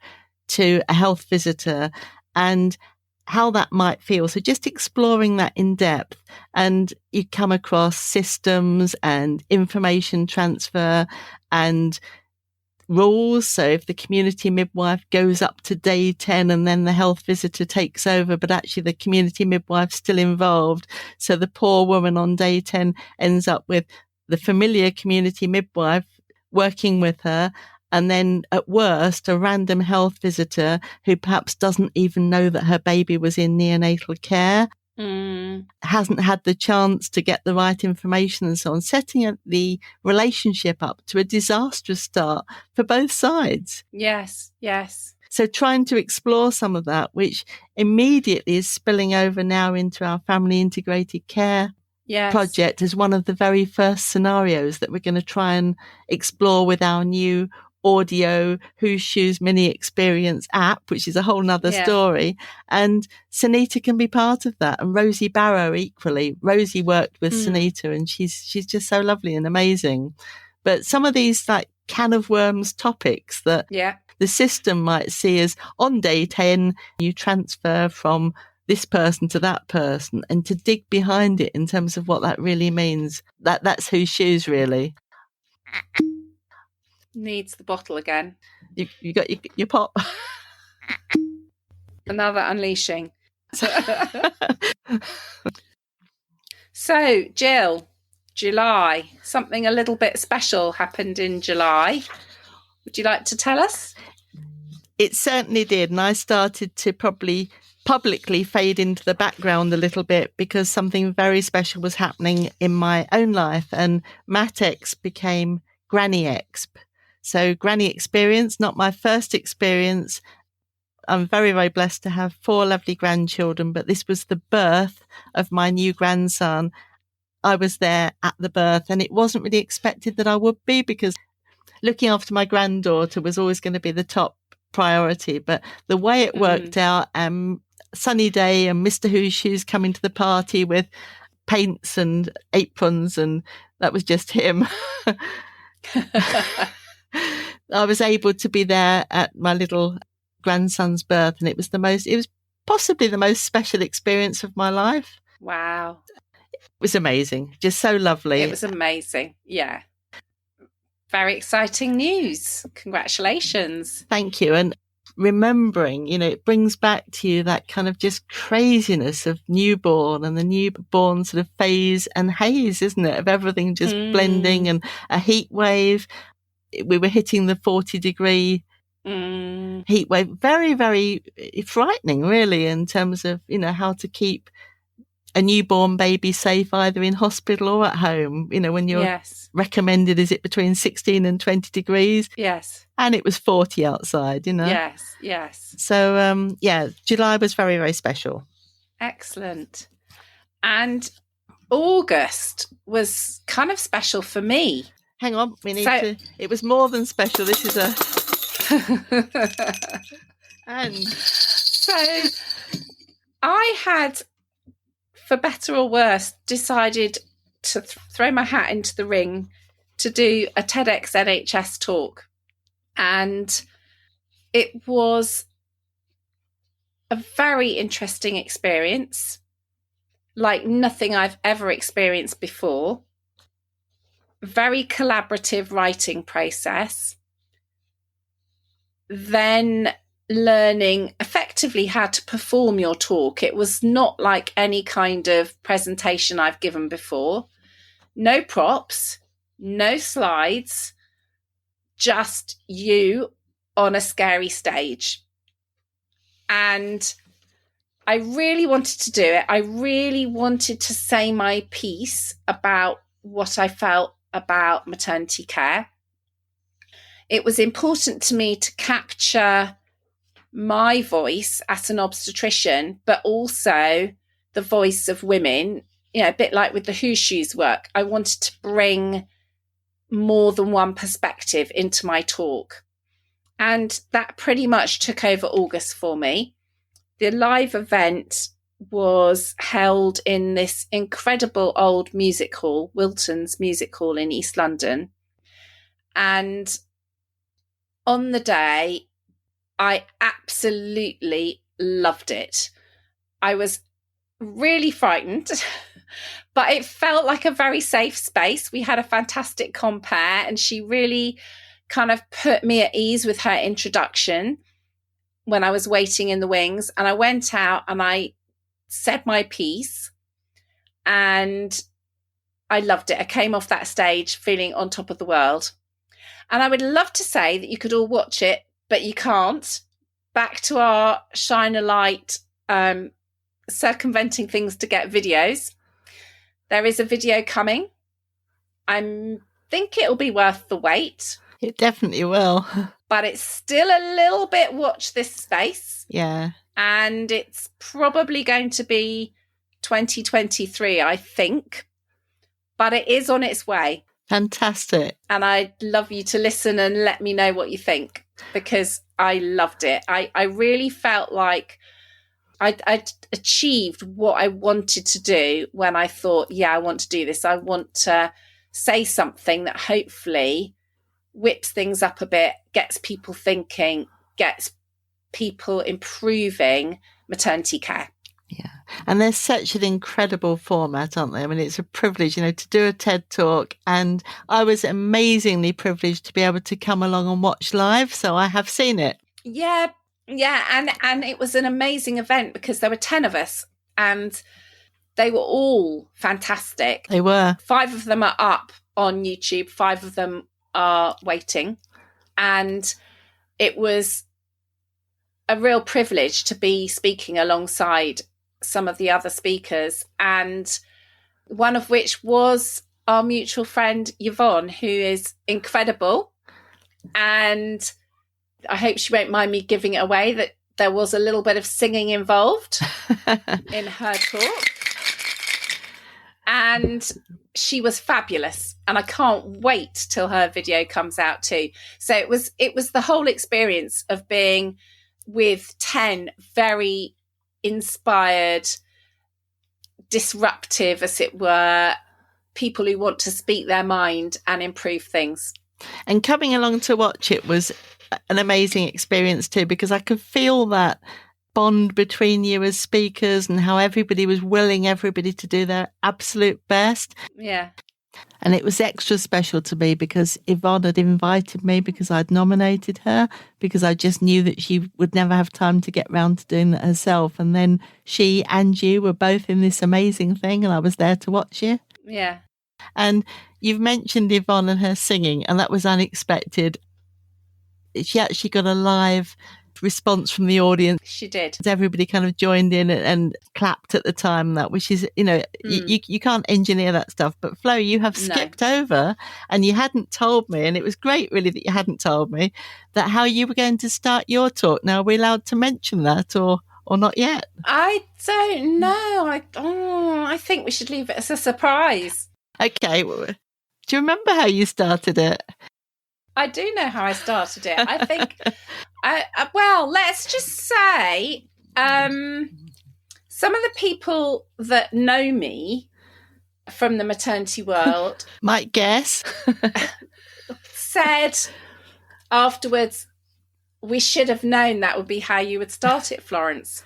to a health visitor and how that might feel. So just exploring that in depth, and you come across systems and information transfer and rules. So if the community midwife goes up to day 10 and then the health visitor takes over, but actually the community midwife's still involved. So the poor woman on day 10 ends up with the familiar community midwife working with her. And then at worst, a random health visitor who perhaps doesn't even know that her baby was in neonatal care. Hasn't had the chance to get the right information and so on, setting the relationship up to a disastrous start for both sides. Yes. So trying to explore some of that, which immediately is spilling over now into our family integrated care project as one of the very first scenarios that we're going to try and explore with our new audio Whose Shoes mini experience app, which is a whole nother story. And Sunita can be part of that. And Rosie Barrow equally. Rosie worked with Sunita, and she's just so lovely and amazing. But some of these like can of worms topics that the system might see as on day 10, you transfer from this person to that person, and to dig behind it in terms of what that really means. That's Whose Shoes, really. Needs the bottle again. You got your pop. Another unleashing. So, Gill, July. Something a little bit special happened in July. Would you like to tell us? It certainly did. And I started to probably publicly fade into the background a little bit because something very special was happening in my own life. And Matex became Granny Exp. So Granny Experience, not my first experience. I'm very, very blessed to have 4 lovely grandchildren, but this was the birth of my new grandson. I was there at the birth, and it wasn't really expected that I would be, because looking after my granddaughter was always going to be the top priority. But the way it worked out, sunny day, and Mr. Whose Shoes coming to the party with paints and aprons, and that was just him. I was able to be there at my little grandson's birth, and it was possibly the most special experience of my life. Wow. It was amazing. Just so lovely. It was amazing. Yeah. Very exciting news. Congratulations. Thank you. And remembering, it brings back to you that kind of just craziness of newborn and the newborn sort of phase and haze, isn't it? Of everything just blending, and a heat wave. We were hitting the 40-degree heat wave. Very, very frightening, really, in terms of, how to keep a newborn baby safe either in hospital or at home, when you're recommended, is it between 16 and 20 degrees? Yes. And it was 40 outside, Yes. So, July was very, very special. Excellent. And August was kind of special for me. Hang on, it was more than special. This is and so I had, for better or worse, decided to throw my hat into the ring to do a TEDx NHS talk. And it was a very interesting experience, like nothing I've ever experienced before. Very collaborative writing process. Then learning effectively how to perform your talk. It was not like any kind of presentation I've given before. No props, no slides, just you on a scary stage. And I really wanted to do it. I really wanted to say my piece about what I felt about maternity care. It was important to me to capture my voice as an obstetrician, but also the voice of women, a bit like with the Whose Shoes work. I wanted to bring more than one perspective into my talk. And that pretty much took over August for me. The live event was held in this incredible old music hall, Wilton's Music Hall in East London. And on the day, I absolutely loved it. I was really frightened, but it felt like a very safe space. We had a fantastic compere, and she really kind of put me at ease with her introduction when I was waiting in the wings. And I went out and I said my piece, and I loved it. I came off that stage feeling on top of the world. And I would love to say that you could all watch it, but you can't. Back to our shine a light, circumventing things to get videos. There is a video coming. I think it'll be worth the wait. It definitely will. But it's still a little bit watch this space. Yeah. And it's probably going to be 2023, I think. But it is on its way. Fantastic. And I'd love you to listen and let me know what you think, because I loved it. I really felt like I'd achieved what I wanted to do when I thought, yeah, I want to do this. I want to say something that hopefully whips things up a bit, gets people thinking, gets people improving maternity care. Yeah. And they're such an incredible format, aren't they? I mean, it's a privilege, to do a TED Talk. And I was amazingly privileged to be able to come along and watch live. So I have seen it. Yeah. And it was an amazing event because there were 10 of us and they were all fantastic. They were. 5 of them are up on YouTube. 5 of them are waiting. And it was a real privilege to be speaking alongside some of the other speakers, and one of which was our mutual friend Yvonne, who is incredible. And I hope she won't mind me giving it away that there was a little bit of singing involved in her talk. And she was fabulous. And I can't wait till her video comes out too. So it was the whole experience of being with 10 very inspired, disruptive, as it were, people who want to speak their mind and improve things. And coming along to watch it was an amazing experience too, because I could feel that bond between you as speakers and how everybody was willing everybody to do their absolute best. Yeah. And it was extra special to me because Yvonne had invited me because I'd nominated her, because I just knew that she would never have time to get round to doing that herself. And then she and you were both in this amazing thing and I was there to watch you. Yeah. And you've mentioned Yvonne and her singing, and that was unexpected. She actually got a live response from the audience. She did. Everybody kind of joined in and clapped at the time, that which is, you can't engineer that stuff. But Flo, you have skipped over, and you hadn't told me, and it was great really that you hadn't told me that how you were going to start your talk. Now, are we allowed to mention that or not yet? I don't know. I think we should leave it as a surprise. Okay. Do you remember how you started it? I do know how I started it. I think, well, let's just say some of the people that know me from the maternity world might guess said afterwards, we should have known that would be how you would start it, Florence.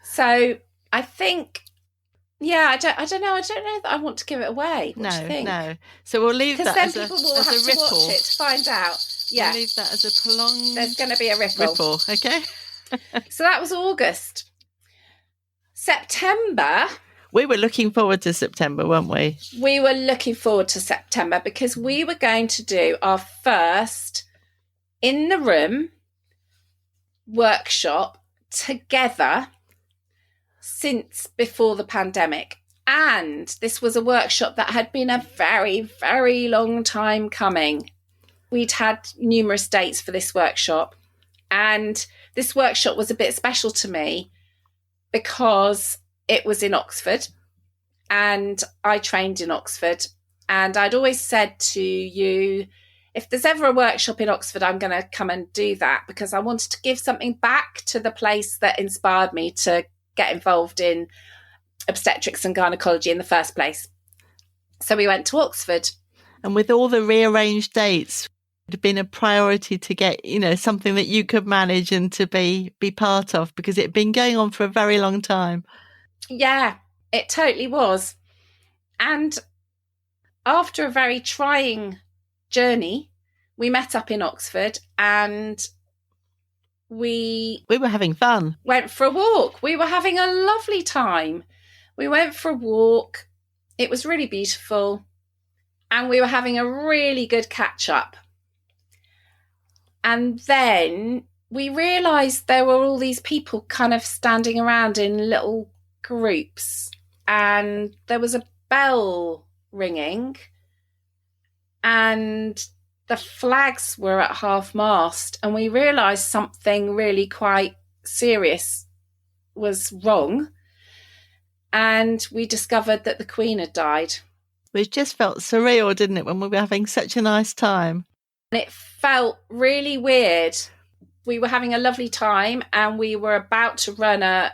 So I think, yeah, I don't know. I don't know that I want to give it away. What do you think? No. So we'll leave that then as a, people will as have a to ripple. watch it to find out. Yeah, We'll leave that as a prolonged. There's going to be a ripple. Okay. So that was August. September. We were looking forward to September, weren't we? We were looking forward to September because we were going to do our first in the room workshop together since before the pandemic. And this was a workshop that had been a very, very long time coming. We'd had numerous dates for this workshop. And this workshop was a bit special to me because it was in Oxford and I trained in Oxford. And I'd always said to you, if there's ever a workshop in Oxford, I'm going to come and do that because I wanted to give something back to the place that inspired me to get involved in obstetrics and gynecology in the first place. So we went to Oxford. And with all the rearranged dates, it would have been a priority to get, something that you could manage and to be part of, because it had been going on for a very long time. Yeah, it totally was. And after a very trying journey, we met up in Oxford and we were having fun. Went for a walk. We were having a lovely time. We went for a walk. It was really beautiful. And we were having a really good catch up. And then we realised there were all these people kind of standing around in little groups. And there was a bell ringing. And the flags were at half mast, and we realised something really quite serious was wrong. And we discovered that the Queen had died. Which just felt surreal, didn't it, when we were having such a nice time? And it felt really weird. We were having a lovely time, and we were about to run a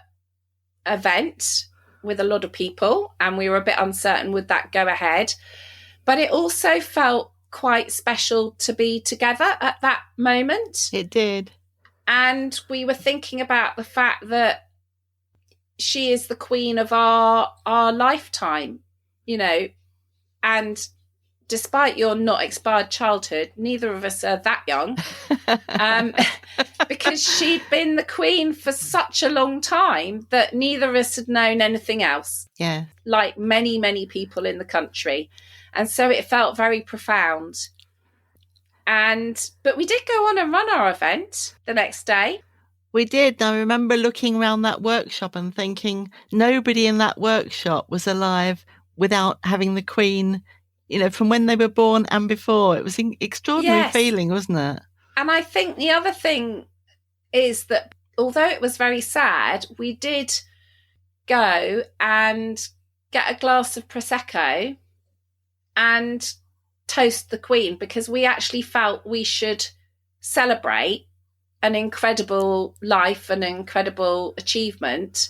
event with a lot of people, and we were a bit uncertain would that go ahead. But it also felt quite special to be together at that moment. It did. And we were thinking about the fact that she is the queen of our lifetime, you know, and despite your not expired childhood, neither of us are that young, because she'd been the queen for such a long time that neither of us had known anything else. Yeah. Like many, many people in the country. And so it felt very profound. But we did go on and run our event the next day. We did. I remember looking around that workshop and thinking nobody in that workshop was alive without having the Queen, you know, from when they were born and before. It was an extraordinary feeling, wasn't it? And I think the other thing is that although it was very sad, we did go and get a glass of Prosecco and toast the Queen, because we actually felt we should celebrate an incredible life, an incredible achievement,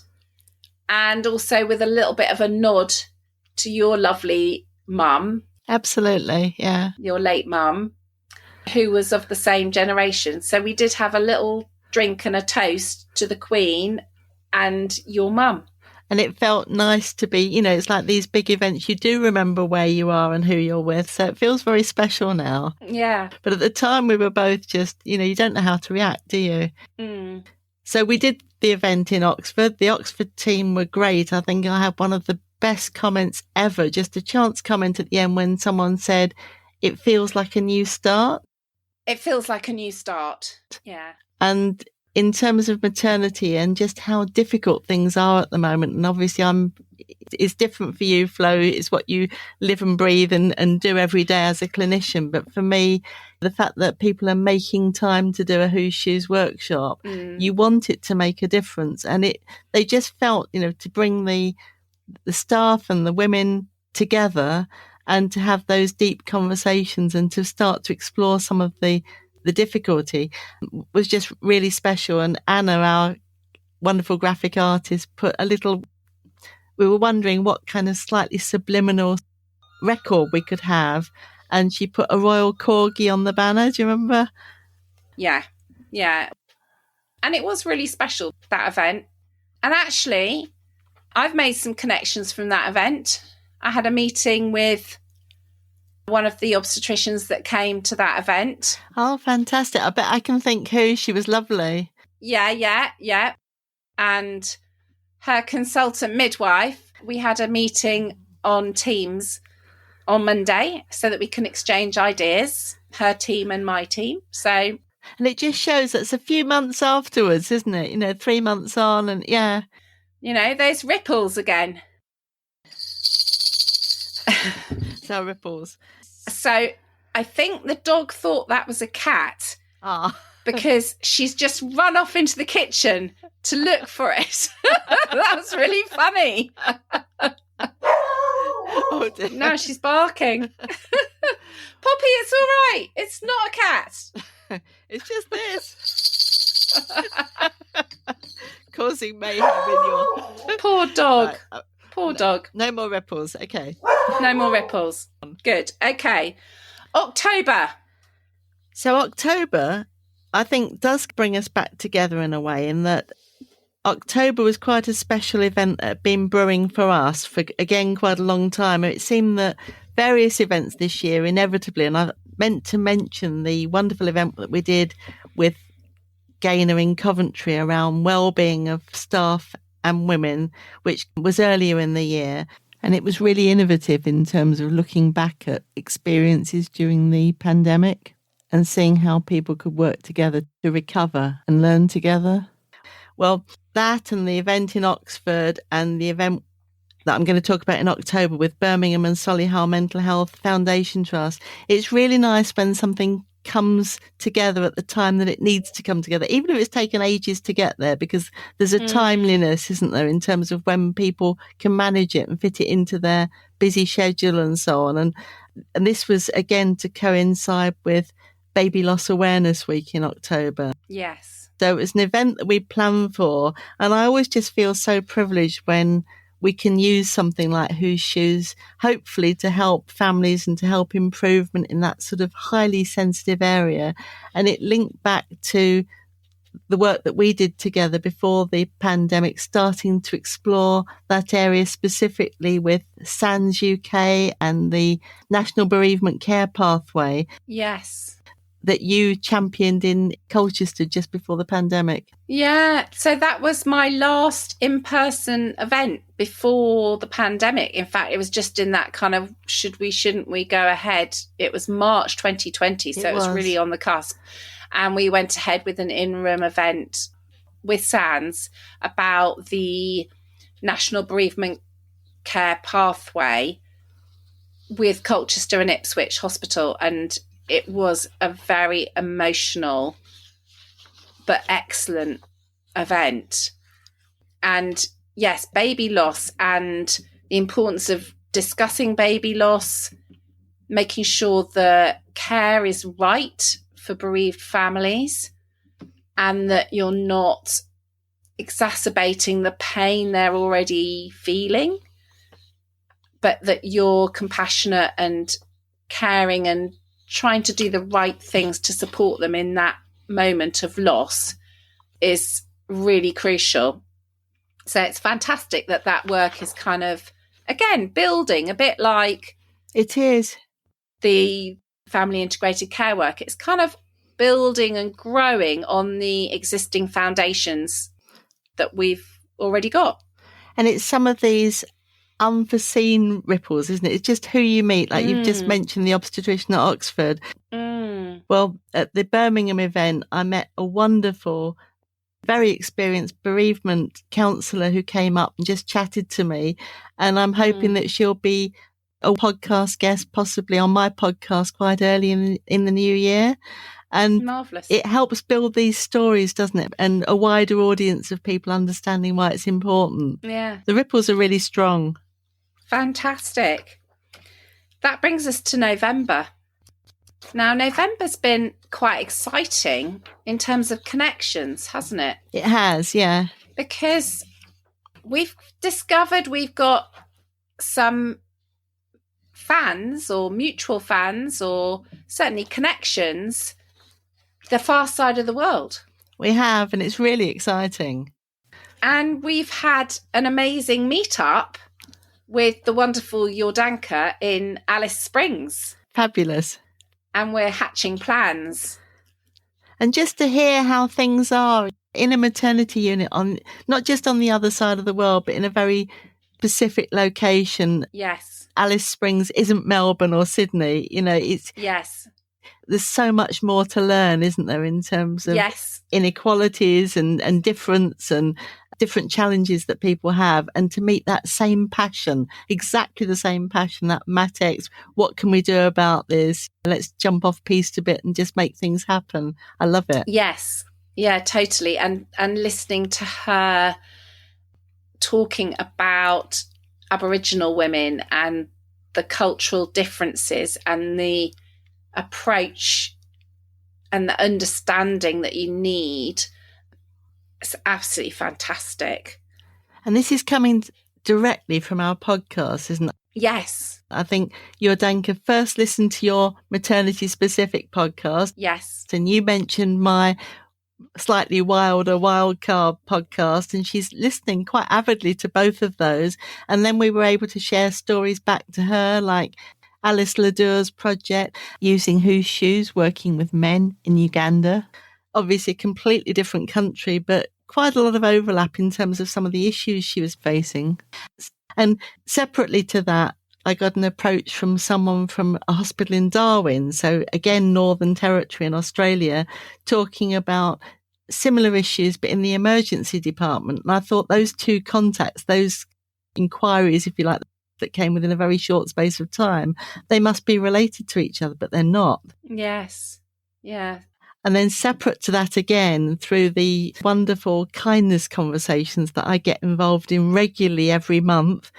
and also with a little bit of a nod to your lovely mum. Absolutely, yeah. Your late mum, who was of the same generation. So we did have a little drink and a toast to the Queen and your mum. And it felt nice to be, you know, it's like these big events, you do remember where you are and who you're with. So it feels very special now. Yeah. But at the time we were both just, you know, you don't know how to react, do you? Mm. So we did the event in Oxford. The Oxford team were great. I think I had one of the best comments ever, just a chance comment at the end when someone said, it feels like a new start. It feels like a new start. Yeah. And in terms of maternity and just how difficult things are at the moment. And obviously it's different for you, Flo. It's what you live and breathe and do every day as a clinician. But for me, the fact that people are making time to do a Whose Shoes workshop, you want it to make a difference. And they just felt, you know, to bring the staff and the women together and to have those deep conversations and to start to explore some of the difficulty was just really special. And Anna, our wonderful graphic artist, we were wondering what kind of slightly subliminal record we could have. And she put a royal corgi on the banner. Do you remember? Yeah. Yeah. And it was really special, that event. And actually, I've made some connections from that event. I had a meeting with one of the obstetricians that came to that event. Oh, fantastic. I bet I can think who. She was lovely. Yeah. And her consultant midwife, we had a meeting on Teams on Monday so that we can exchange ideas, her team and my team. So, and it just shows that it's a few months afterwards, isn't it? You know, 3 months on and yeah. You know, those ripples again. So ripples. So I think the dog thought that was a cat because she's just run off into the kitchen to look for it. That was really funny. Oh, dear. Now she's barking. Poppy, it's all right. It's not a cat. It's just this. Causing mayhem in your... Poor dog. Right. Poor dog. No more ripples. Okay. No more ripples. Good. Okay. October. So October, I think, does bring us back together in a way, in that October was quite a special event that had been brewing for us for, again, quite a long time. It seemed that various events this year, inevitably, and I meant to mention the wonderful event that we did with Gaynor in Coventry around well-being of staff and women, which was earlier in the year. And it was really innovative in terms of looking back at experiences during the pandemic and seeing how people could work together to recover and learn together. Well, that and the event in Oxford and the event that I'm going to talk about in October with Birmingham and Solihull Mental Health Foundation Trust. It's really nice when something comes together at the time that it needs to come together, even if it's taken ages to get there, because there's a timeliness, isn't there, in terms of when people can manage it and fit it into their busy schedule and so on. And this was, again, to coincide with Baby Loss Awareness Week in October. Yes. So it was an event that we planned for. And I always just feel so privileged when we can use something like Whose Shoes, hopefully to help families and to help improvement in that sort of highly sensitive area. And it linked back to the work that we did together before the pandemic, starting to explore that area specifically with SANS UK and the National Bereavement Care Pathway. Yes. That you championed in Colchester just before the pandemic. Yeah, so that was my last in-person event before the pandemic. In fact, it was just in that kind of should we, shouldn't we go ahead. It was March 2020, so it was really on the cusp. And we went ahead with an in-room event with SANS about the National Bereavement Care Pathway with Colchester and Ipswich Hospital. And it was a very emotional but excellent event. And yes, baby loss and the importance of discussing baby loss, making sure that care is right for bereaved families and that you're not exacerbating the pain they're already feeling, but that you're compassionate and caring and trying to do the right things to support them in that moment of loss is really crucial. So it's fantastic that that work is kind of, again, building a bit like it is the family integrated care work. It's kind of building and growing on the existing foundations that we've already got. And it's some of these unforeseen ripples, isn't it? It's just who you meet. Like you've just mentioned the obstetrician at Oxford. Well, at the Birmingham event, I met a wonderful, very experienced bereavement counsellor who came up and just chatted to me. And I'm hoping that she'll be a podcast guest, possibly on my podcast quite early in the new year. And marvellous. It helps build these stories, doesn't it? And a wider audience of people understanding why it's important. Yeah. The ripples are really strong. Fantastic. That brings us to November. Now, November's been quite exciting in terms of connections, hasn't it? It has, yeah. Because we've discovered we've got some fans or mutual fans or certainly connections the far side of the world. We have, and it's really exciting. And we've had an amazing meetup with the wonderful Jordanka in Alice Springs. Fabulous. And we're hatching plans. And just to hear how things are in a maternity unit, on not just on the other side of the world, but in a very specific location. Yes. Alice Springs isn't Melbourne or Sydney. You know, it's... Yes. There's so much more to learn, isn't there, in terms of inequalities and difference and different challenges that people have. And to meet that same passion, exactly the same passion, that Matex, what can we do about this? Let's jump off piste a bit and just make things happen. I love it. Yes. Yeah, totally. And listening to her talking about Aboriginal women and the cultural differences and the approach and the understanding that you need, it's absolutely fantastic. And this is coming directly from our podcast, isn't it? Yes. I think Jordanka first listened to your maternity specific podcast. Yes. And you mentioned my slightly wilder wildcard podcast, and she's listening quite avidly to both of those. And then we were able to share stories back to her, like Alice Ladur's project, using Whose Shoes, working with men in Uganda. Obviously a completely different country, but quite a lot of overlap in terms of some of the issues she was facing. And separately to that, I got an approach from someone from a hospital in Darwin, so again, Northern Territory in Australia, talking about similar issues, but in the emergency department. And I thought those two contacts, those inquiries, if you like, that came within a very short space of time, they must be related to each other, but they're not. Yes. Yeah. And then separate to that again, through the wonderful kindness conversations that I get involved in regularly every month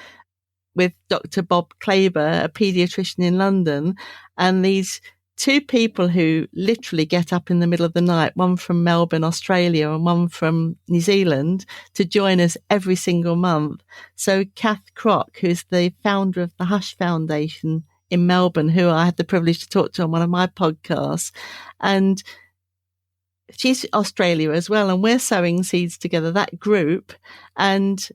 with Dr. Bob Klaber, a paediatrician in London, and these two people who literally get up in the middle of the night, one from Melbourne, Australia, and one from New Zealand, to join us every single month. So Kath Kroc, who's the founder of the Hush Foundation in Melbourne, who I had the privilege to talk to on one of my podcasts, and she's Australia as well, and we're sowing seeds together, that group, and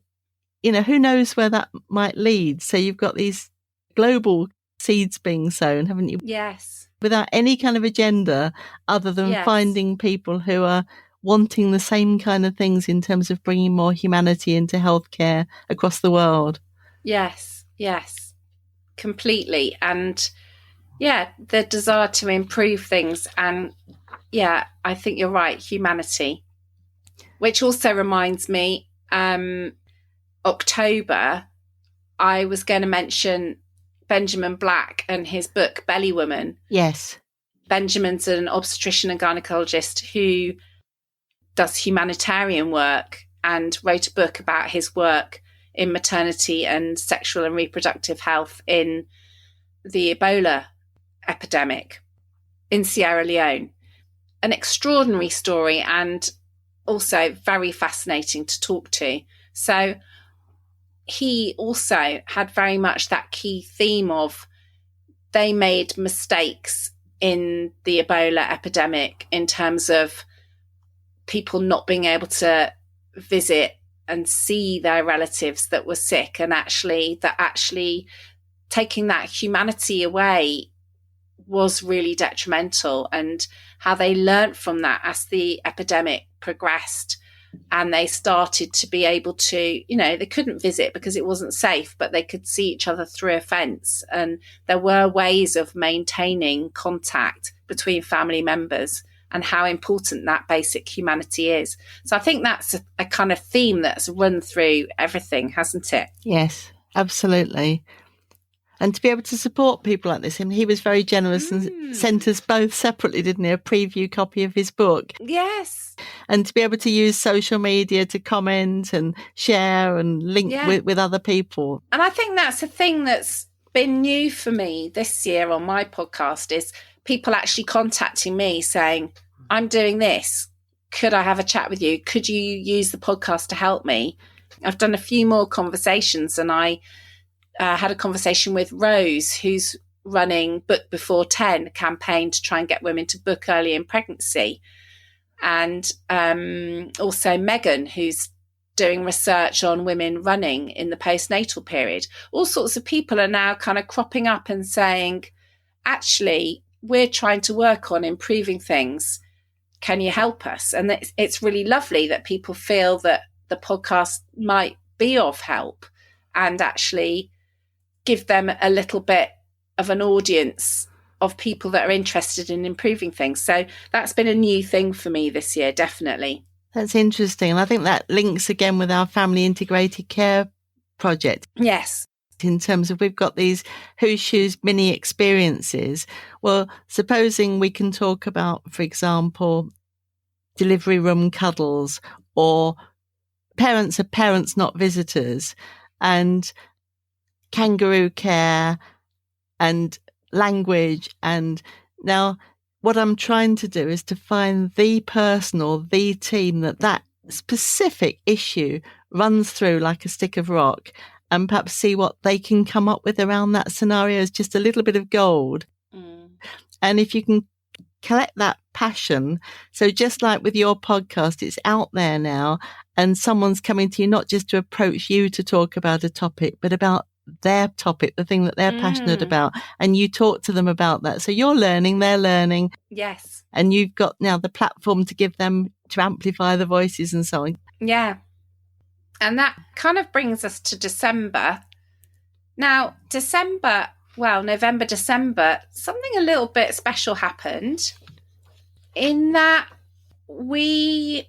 who knows where that might lead. So you've got these global seeds being sown, haven't you? Yes. Without any kind of agenda other than finding people who are wanting the same kind of things in terms of bringing more humanity into healthcare across the world. Yes, completely. And the desire to improve things. And I think you're right, humanity. Which also reminds me, October, I was going to mention Benjamin Black and his book, Belly Woman. Yes. Benjamin's an obstetrician and gynecologist who does humanitarian work and wrote a book about his work in maternity and sexual and reproductive health in the Ebola epidemic in Sierra Leone. An extraordinary story and also very fascinating to talk to. So he also had very much that key theme of they made mistakes in the Ebola epidemic in terms of people not being able to visit and see their relatives that were sick, and actually taking that humanity away was really detrimental, and how they learnt from that as the epidemic progressed. And they started to be able to, they couldn't visit because it wasn't safe, but they could see each other through a fence. And there were ways of maintaining contact between family members, and how important that basic humanity is. So I think that's a kind of theme that's run through everything, hasn't it? Yes, absolutely. And to be able to support people like this, and he was very generous and sent us both separately, didn't he, a preview copy of his book. Yes. And to be able to use social media to comment and share and link with other people. And I think that's a thing that's been new for me this year on my podcast, is people actually contacting me saying, I'm doing this. Could I have a chat with you? Could you use the podcast to help me? I've done a few more conversations, and I had a conversation with Rose, who's running Book Before 10, a campaign to try and get women to book early in pregnancy. And also Megan, who's doing research on women running in the postnatal period. All sorts of people are now kind of cropping up and saying, actually, we're trying to work on improving things. Can you help us? And it's really lovely that people feel that the podcast might be of help, and actually give them a little bit of an audience of people that are interested in improving things. So that's been a new thing for me this year, definitely. That's interesting. And I think that links again with our family integrated care project. Yes. In terms of, we've got these Whose Shoes mini experiences. Well, supposing we can talk about, for example, delivery room cuddles, or parents are parents, not visitors, and kangaroo care and language. And now what I'm trying to do is to find the person or the team that specific issue runs through like a stick of rock, and perhaps see what they can come up with around that scenario as just a little bit of gold. And if you can collect that passion, so just like with your podcast, it's out there now, and someone's coming to you not just to approach you to talk about a topic, but about their topic, the thing that they're passionate about, and you talk to them about that. So you're learning, they're learning. Yes. And you've got now the platform to give them, to amplify the voices and so on. Yeah. And that kind of brings us to December. Now, November, December, something a little bit special happened, in that we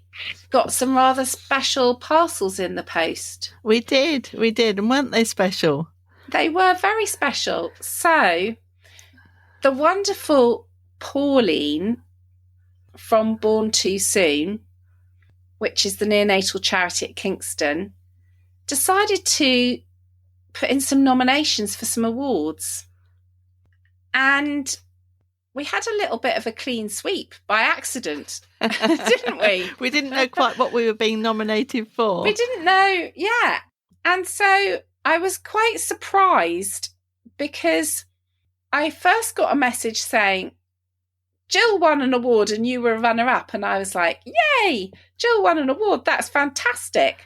got some rather special parcels in the post. We did. And weren't they special? They were very special. So the wonderful Pauline from Born Too Soon, which is the neonatal charity at Kingston, decided to put in some nominations for some awards. And we had a little bit of a clean sweep by accident, didn't we? We didn't know quite what we were being nominated for. We didn't know, yeah. And so I was quite surprised because I first got a message saying, Gill won an award and you were a runner-up. And I was like, yay, Gill won an award. That's fantastic.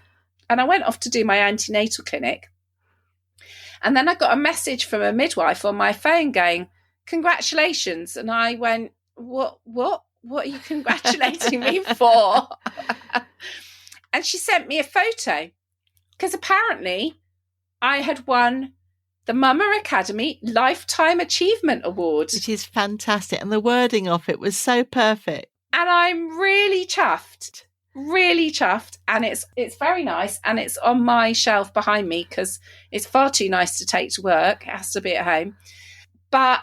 And I went off to do my antenatal clinic. And then I got a message from a midwife on my phone going, congratulations. And I went, what are you congratulating me for? And she sent me a photo because apparently I had won the Mama Academy Lifetime Achievement Award. Which is fantastic. And the wording of it was so perfect. And I'm really chuffed. And it's very nice. And it's on my shelf behind me because it's far too nice to take to work. It has to be at home. But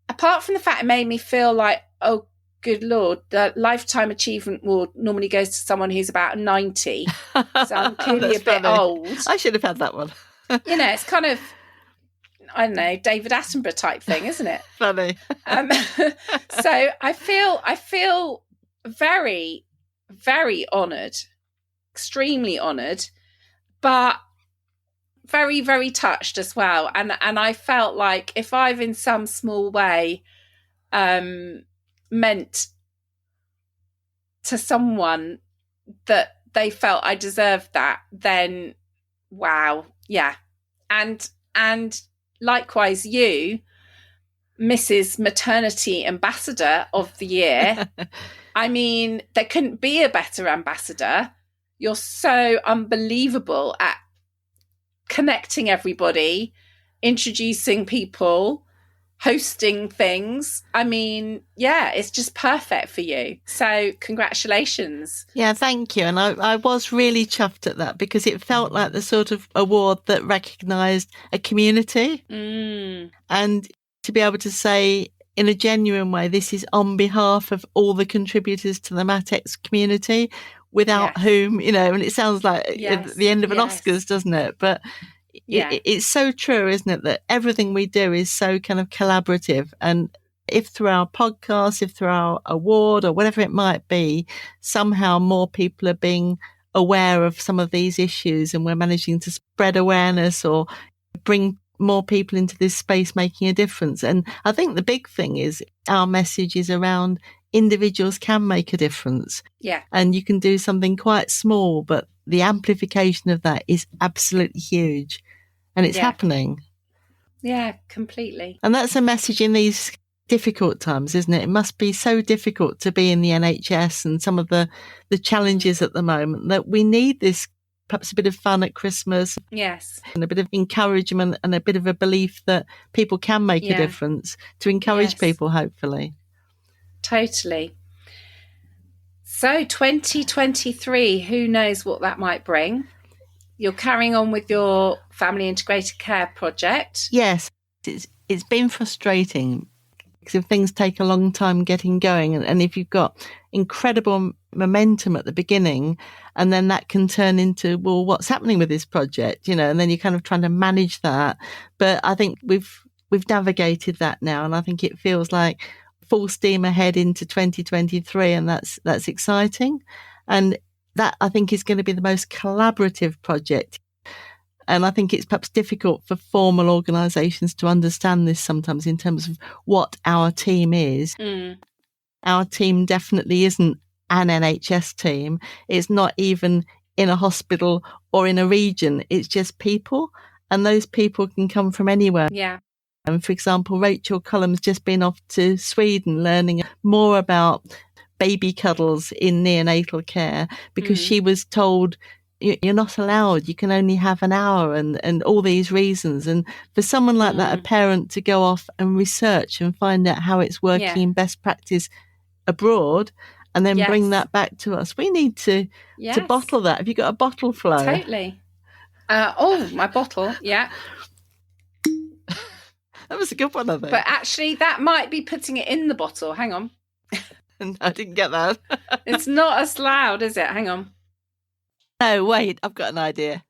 apart from the fact it made me feel like, oh, good Lord, the Lifetime Achievement Award normally goes to someone who's about 90. So I'm clearly a bit old. I should have had that one. It's kind of, I don't know, David Attenborough type thing, isn't it? Funny. So I feel very, very honoured, extremely honoured, but very, very touched as well. And I felt like if I've in some small way meant to someone that they felt I deserved that, then wow, yeah. And likewise you, Mrs. Maternity Ambassador of the Year. I mean, there couldn't be a better ambassador. You're so unbelievable at connecting everybody, introducing people, hosting things. I mean, yeah, it's just perfect for you. So congratulations. Yeah, thank you. And I was really chuffed at that because it felt like the sort of award that recognised a community. And to be able to say in a genuine way, this is on behalf of all the contributors to the MatX community, without whom, and it sounds like the end of an Oscars, doesn't it? But it's so true, isn't it, that everything we do is so kind of collaborative. And if through our podcast, if through our award or whatever it might be, somehow more people are being aware of some of these issues and we're managing to spread awareness or bring more people into this space making a difference. And I think the big thing is our message is around individuals can make a difference. Yeah. And you can do something quite small, but the amplification of that is absolutely huge. And it's happening. Yeah, completely. And that's a message in these difficult times, isn't it? It must be so difficult to be in the NHS and some of the challenges at the moment that we need this, perhaps a bit of fun at Christmas. Yes. And a bit of encouragement and a bit of a belief that people can make a difference to encourage people, hopefully. Totally. So 2023, who knows what that might bring? You're carrying on with your family integrated care project. Yes, it's been frustrating because if things take a long time getting going and if you've got incredible momentum at the beginning and then that can turn into, well, what's happening with this project, and then you're kind of trying to manage that. But I think we've navigated that now, and I think it feels like full steam ahead into 2023, and that's exciting. And that, I think, is going to be the most collaborative project. And I think it's perhaps difficult for formal organisations to understand this sometimes in terms of what our team is. Our team definitely isn't an NHS team. It's not even in a hospital or in a region. It's just people, and those people can come from anywhere. Yeah. And for example, Rachel Cullum's just been off to Sweden learning more about baby cuddles in neonatal care because she was told you're not allowed, you can only have an hour and all these reasons. And for someone like that, a parent to go off and research and find out how it's working in best practice abroad and then Yes. bring that back to us. We need to bottle that. Have you got a bottle, Flo? Totally. My bottle. Yeah. That was a good one, I think. But actually, that might be putting it in the bottle. Hang on. I didn't get that. It's not as loud, is it? Hang on. No, wait. I've got an idea.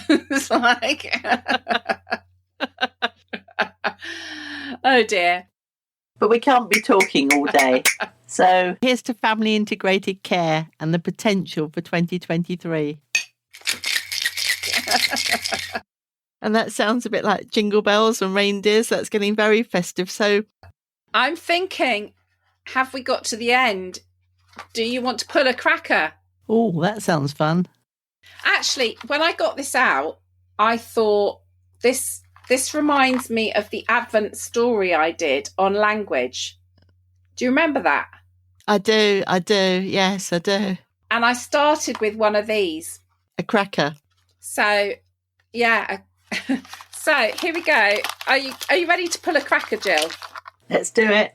It's like... Oh, dear. But we can't be talking all day. So here's to family integrated care and the potential for 2023. And that sounds a bit like jingle bells and reindeers. That's getting very festive. So I'm thinking, have we got to the end? Do you want to pull a cracker? Oh, that sounds fun. Actually, when I got this out, I thought this reminds me of the Advent story I did on language. Do you remember that? I do. Yes, I do. And I started with one of these. A cracker. So, yeah. So, here we go. Are you ready to pull a cracker, Gill? Let's do it.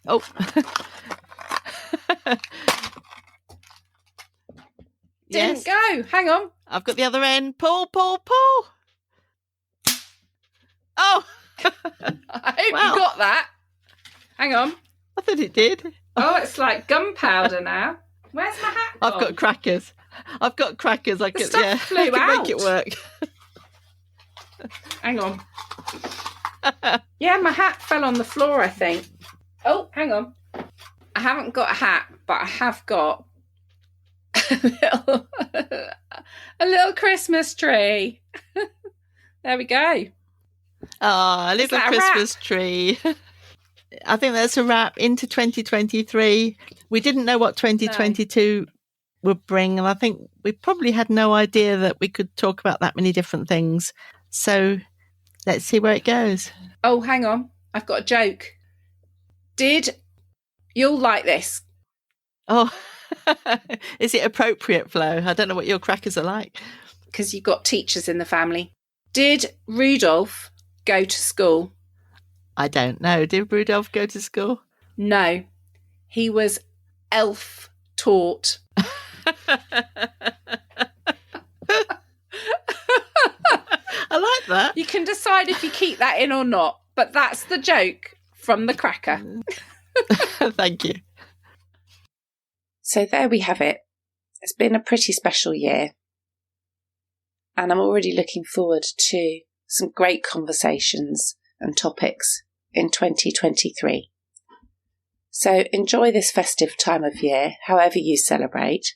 Oh. Didn't go. Hang on. I've got the other end. Pull. Oh. I hope you got that. Hang on. I thought it did. Oh, it's like gunpowder now. Where's my hat gone? I've got crackers. I could flew out. make it work. Hang on. Yeah, my hat fell on the floor, I think. Oh, hang on. I haven't got a hat, but I have got a little Christmas tree. There we go. Oh, a little Christmas tree. I think that's a wrap into 2023. We didn't know what 2022 would bring, and I think we probably had no idea that we could talk about that many different things. So let's see where it goes. Oh, hang on. I've got a joke. You'll like this. Oh, is it appropriate, Flo? I don't know what your crackers are like. Because you've got teachers in the family. Did Rudolph go to school? I don't know. Did Rudolph go to school? No. He was elf taught. I like that. You can decide if you keep that in or not, but that's the joke from the cracker. Thank you. So there we have it. It's been a pretty special year. And I'm already looking forward to some great conversations and topics in 2023. So enjoy this festive time of year, however you celebrate.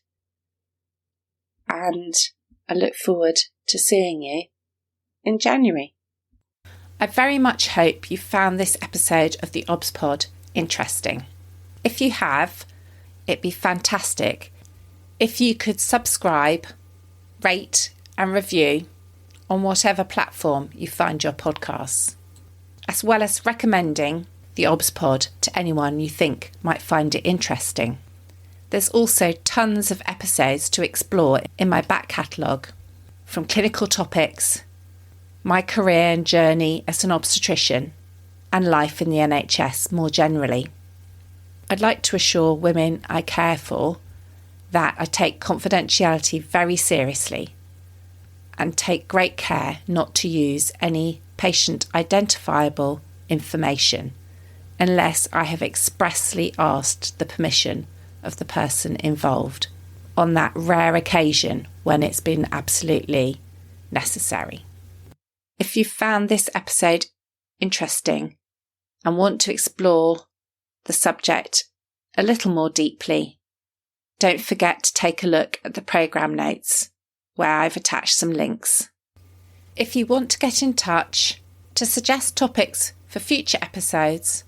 And I look forward to seeing you in January. I very much hope you found this episode of the WildObs interesting. If you have, it'd be fantastic if you could subscribe, rate and review on whatever platform you find your podcasts, as well as recommending the WildObs to anyone you think might find it interesting. There's also tons of episodes to explore in my back catalogue, from clinical topics, my career and journey as an obstetrician, and life in the NHS more generally. I'd like to assure women I care for that I take confidentiality very seriously and take great care not to use any patient identifiable information unless I have expressly asked the permission of the person involved on that rare occasion when it's been absolutely necessary. If you found this episode interesting and want to explore the subject a little more deeply, don't forget to take a look at the programme notes where I've attached some links. If you want to get in touch to suggest topics for future episodes,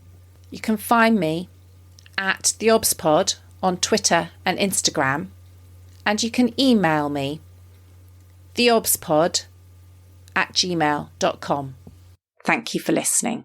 you can find me at theobspod on Twitter and Instagram, and you can email me theobspod@gmail.com. Thank you for listening.